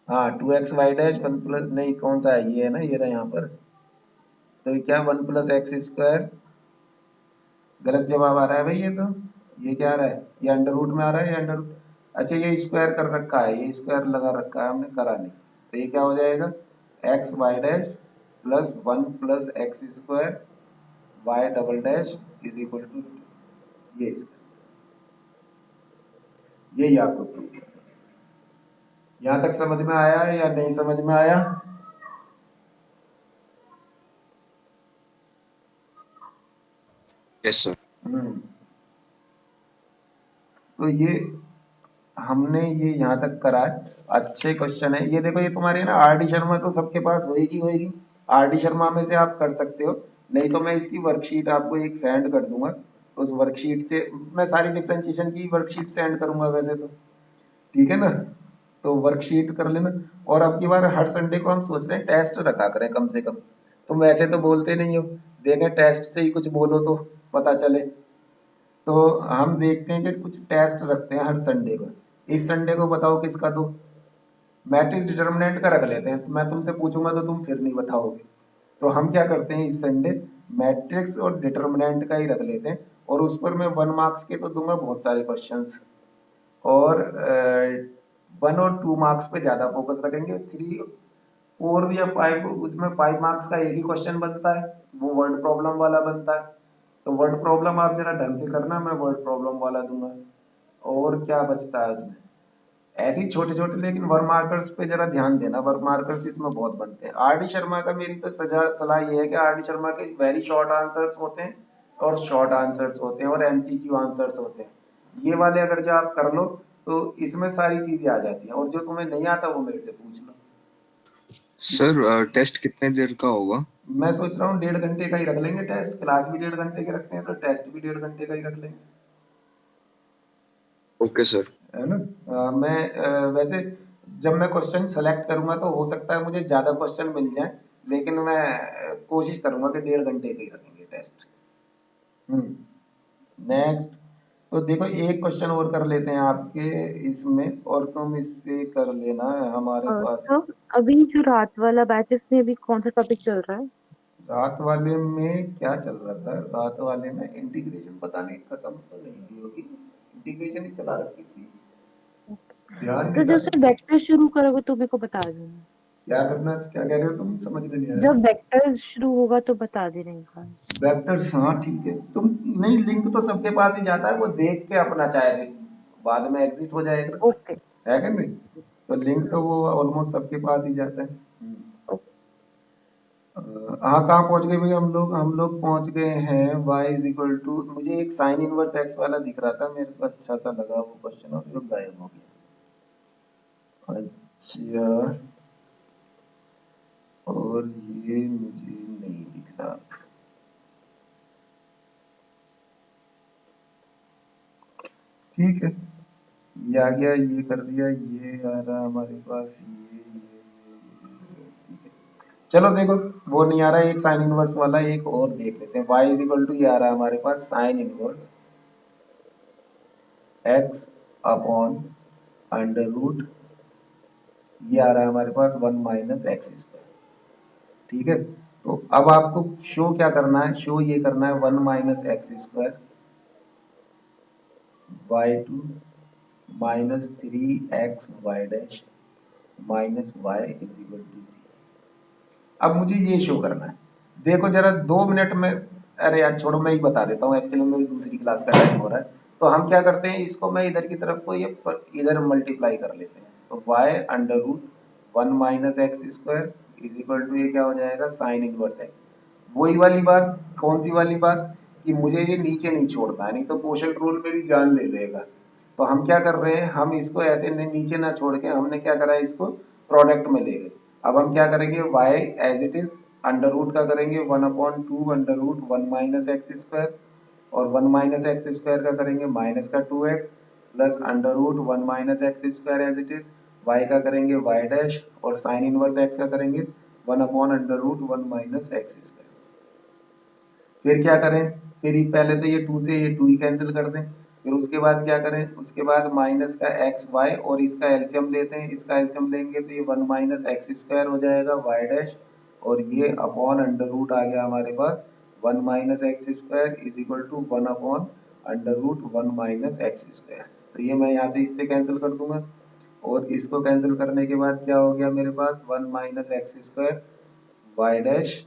A: हाँ 2x Y dash one plus, नहीं कौन सा है, ये है ना, ये रहा यहाँ पर, तो क्या 1 प्लस एक्स स्क्वायर, गलत जवाब आ रहा है भाई, ये तो ये क्या आ रहा है, ये अंडर रूट में आ रहा है, ये अंडर रूट, अच्छा ये स्क्वायर कर रखा है, ये स्क्वायर लगा रखा है हमने, करा नहीं, तो ये क्या हो जाएगा, x Y dash plus one plus x square Y double dash is equal to, ये इसका, यही आपको प्रूव करना। यहाँ तक समझ में आया है या नहीं समझ में आया,
C: यस सर।
A: तो ये हमने ये यहाँ तक करा है, अच्छे क्वेश्चन है ये, देखो ये तुम्हारे ना आर डी शर्मा तो सबके पास होएगी होएगी, RD शर्मा में से आप कर सकते हो, नहीं तो मैं इसकी वर्कशीट आपको एक सेंड कर दूंगा, उस वर्कशीट से मैं सारी डिफरेंशिएशन की वर्कशीट सेंड करूंगा वैसे तो, ठीक है ना। तो वर्कशीट कर लेना। और अब की बार हर संडे को हम सोच रहे हैं टेस्ट रखा करें कम से कम। तुम वैसे तो बोलते नहीं हो, देखें टेस्ट से ही कुछ बोलो तो पता चले। तो हम देखते हैं कि कुछ टेस्ट रखते हैं हर संडे को। इस संडे को बताओ किसका दो? मैट्रिक्स डिटर्मिनेंट का रख लेते हैं, तो मैं तुमसे पूछूंगा तो तुम फिर नहीं बताओगे। तो हम क्या करते हैं इस संडे मैट्रिक्स और डिटर्मिनेंट का ही रख लेते हैं, और उस पर मैं 1 मार्क्स के तो दूंगा बहुत सारे क्वेश्चंस, और 1 और 2 मार्क्स पे ज्यादा फोकस रखेंगे। 3 4 या 5, उसमें 5 मार्क्स का एक ही क्वेश्चन बनता है, वो वर्ड प्रॉब्लम वाला बनता है। तो वर्ड प्रॉब्लम आप जरा ढंग से करना, मैं वर्ड प्रॉब्लम वाला दूंगा। और क्या बचता है उसमें, ऐसे ही छोटे छोटे, लेकिन वर्क मार्कर्स पे जरा ध्यान देना, वर्क मार्कर्स इसमें बहुत बनते हैं। RD शर्मा का मेरी तो सलाह ये है कि RD शर्मा के वेरी शॉर्ट आंसर्स होते हैं, और शॉर्ट आंसर्स होते हैं, और MCQ आंसर्स होते हैं। ये वाले अगर जो आप कर लो तो इसमें सारी चीजें आ जाती हैं, और जो तुम्हें नहीं आता वो मेरे से पूछ लो।
C: सर टेस्ट कितने देर का होगा?
A: मैं सोच रहा हूँ 1.5 घंटे का ही रख लेंगे टेस्ट, क्लास भी 1.5 घंटे के रखते हैं तो टेस्ट भी 1.5 घंटे का ही रख लेंगे,
C: ओके सर।
A: है ना। मैं वैसे जब मैं क्वेश्चन सेलेक्ट करूंगा तो हो सकता है मुझे ज्यादा क्वेश्चन मिल जाए, लेकिन मैं कोशिश करूंगा कि 1.5 घंटे का ही रखेंगे टेस्ट। नेक्स्ट, तो देखो एक क्वेश्चन और कर लेते हैं आपके इसमें, और तुम इससे कर लेना हमारे पास।
B: सर अभी जो रात वाला बैच है इसमें अभी कौन सा टॉपिक चल रहा है?
A: रात वाले में क्या चल रहा था? रात वाले में इंटीग्रेशन पता नहीं खत्म तो नहीं हुई होगी, इंटीग्रेशन ही चला रखी थी, ध्यान
B: सर
A: नहीं
B: जब
A: था।
B: से वेक्टर शुरू करोगे तो मेरे को बता देना।
A: क्या करना, क्या कह रहे हो तुम, समझ में नहीं आया।
B: जब वेक्टर शुरू होगा तो बता देना एक बार।
A: वेक्टर्स, हाँ ठीक है। तुम नहीं, लिंक तो सबके पास ही जाता है, वो देख के अपना चाहे बाद में एग्जिट हो जाएगा,
B: ओके।
A: है कि नहीं। तो लिंक तो वो ऑलमोस्ट सबके पास ही जाता है। हाँ, कहाँ पहुंच गए भाई हम लोग पहुंच गए हैं y इज इक्वल टू, मुझे एक साइन इनवर्स x वाला दिख रहा था, मेरे को अच्छा सा लगा वो क्वेश्चन, और जो गायब हो गया। अच्छा, और ये मुझे नहीं दिख रहा। ठीक है, ये आ गया, ये कर दिया, ये आ रहा हमारे पास, ठीक है। चलो देखो, वो नहीं आ रहा है एक साइन इनवर्स वाला, एक और देख लेते हैं। y इज इक्वल टू, ये आ रहा है हमारे पास sine inverse x upon under root, ये आ रहा है हमारे पास 1 माइनस एक्स स्क्वायर, ठीक है। तो अब आपको शो क्या करना है, शो ये करना है 1 minus x square by 2 minus 3x Y dash minus Y is equal to 0। अब मुझे ये शो करना है, देखो जरा 2 मिनट में, अरे यार छोड़ो, मैं ही बता देता हूँ, एक्चुअली मेरी दूसरी क्लास का टाइम हो रहा है। तो हम क्या करते हैं, इसको मैं इधर की तरफ को ये इधर मल्टीप्लाई कर लेते हैं, तो y under root 1 minus x square is equal to, ये क्या हो जाएगा, साइन इनवर्स एक्स। वही वाली बात, कौन सी वाली बात, कि मुझे ये नीचे नहीं छोड़ना है, नहीं तो कोशेंट रूल मेरी जान ले लेगा। तो हम क्या कर रहे हैं, हम इसको ऐसे नीचे ना छोड़ के हमने क्या करा है, इसको प्रोडक्ट में ले गए। अब हम क्या करेंगे, y as it is under root का करेंगे 1/2 under root 1 minus x square, और 1 माइनस एक्स स्क्वायर का करेंगे माइनस का 2x plus under root 1 minus x square as it is, y का करेंगे y डैश, और साइन इनवर्स x का करेंगे 1 under root 1 minus x square. फिर क्या करें, फिर पहले तो ये 2 से ये 2 ही कैंसिल कर दें, फिर उसके बाद क्या करें, उसके बाद माइनस का एक्स वाई, और इसका एलसीएम लेते हैं, इसका एलसीएम लेंगे तो ये 1 माइनस एक्स स्क्वायर हो जाएगा वाई डैश, और ये अपॉन अंडर रूट आ गया हमारे पास 1 minus x square is equal to 1 upon under root 1 minus x square. तो ये मैं यहाँ से इससे कैंसिल कर दूंगा, और इसको कैंसिल करने के बाद क्या हो गया मेरे पास, 1 minus x square Y dash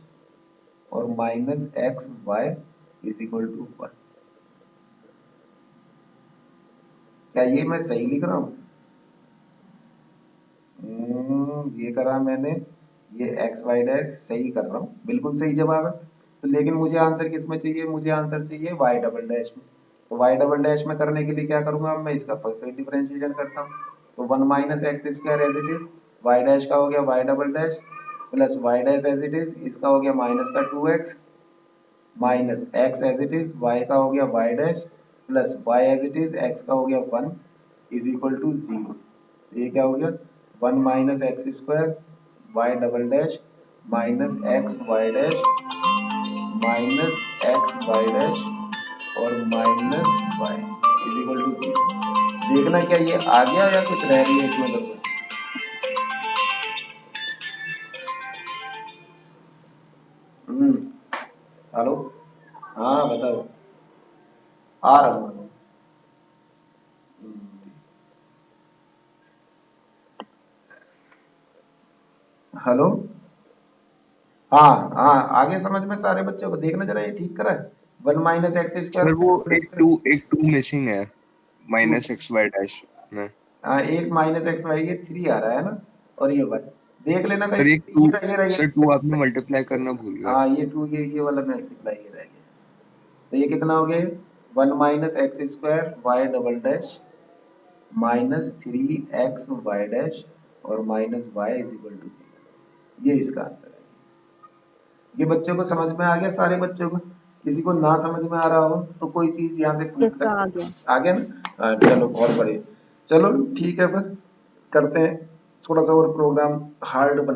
A: और minus X Y is equal to 1। क्या ये मैं सही लिख रहा हूँ? ये करा मैंने, ये एक्स वाई डैश सही कर रहा हूँ, बिल्कुल सही जवाब है। तो लेकिन मुझे आंसर किस में चाहिए, मुझे आंसर चाहिए वाई डबल डैश में। तो वाई डबल डैश में करने के लिए क्या करूंगा, मैं इसका फिर डिफरेंशिएशन करता हूँ। तो 1 minus x square as it is, Y dash का हो गया y double dash, plus y dash as it is, इसका हो गया माइनस का 2x minus x as it is, y का हो गया y dash plus y as it is, x का हो गया 1 इज इक्वल टू 0। ये क्या हो गया 1 minus x square y double dash minus X Y dash minus X Y dash और minus y is equal to 0। देखना क्या ये आ गया या कुछ रह रही है इसमें गड़बड़। हेलो, हाँ बताओ, आ रहा हूँ। हेलो, हाँ हाँ, आगे समझ में सारे बच्चों को देखना जरा, ये ठीक करा है 1 माइनस एक्स
C: सर
A: स्क्वायर
C: वो एक टू मिसिंग है माइनस एक्स वाई डैश में।
A: हाँ, एक माइनस एक्स वाई, ये 3 आ रहा है ना, और ये 1 देख लेना
C: सर
A: कहीं,
C: एक टू,
A: ये रहा ये रहा
C: सर 2 आपने मल्टीप्लाई करना भूल गए।
A: हाँ ये 2 ये वाला मल्टीप्लाई ये रह गया। तो ये कितना हो गया 1 minus x square Y double dash minus 3x Y dash और minus Y is equal to 0। ये इसका आंसर है। ये बच्चों को समझ में आ गया सारे बच्चों को? किसी को ना समझ में आ रहा हो तो कोई चीज यहाँ से पूछ
B: Yes, sir, आ
A: सकते
B: गया।
A: हैं। आ गया ना? चलो और बढ़िया, चलो ठीक है, फिर करते हैं थोड़ा सा और प्रोग्राम हार्ड बना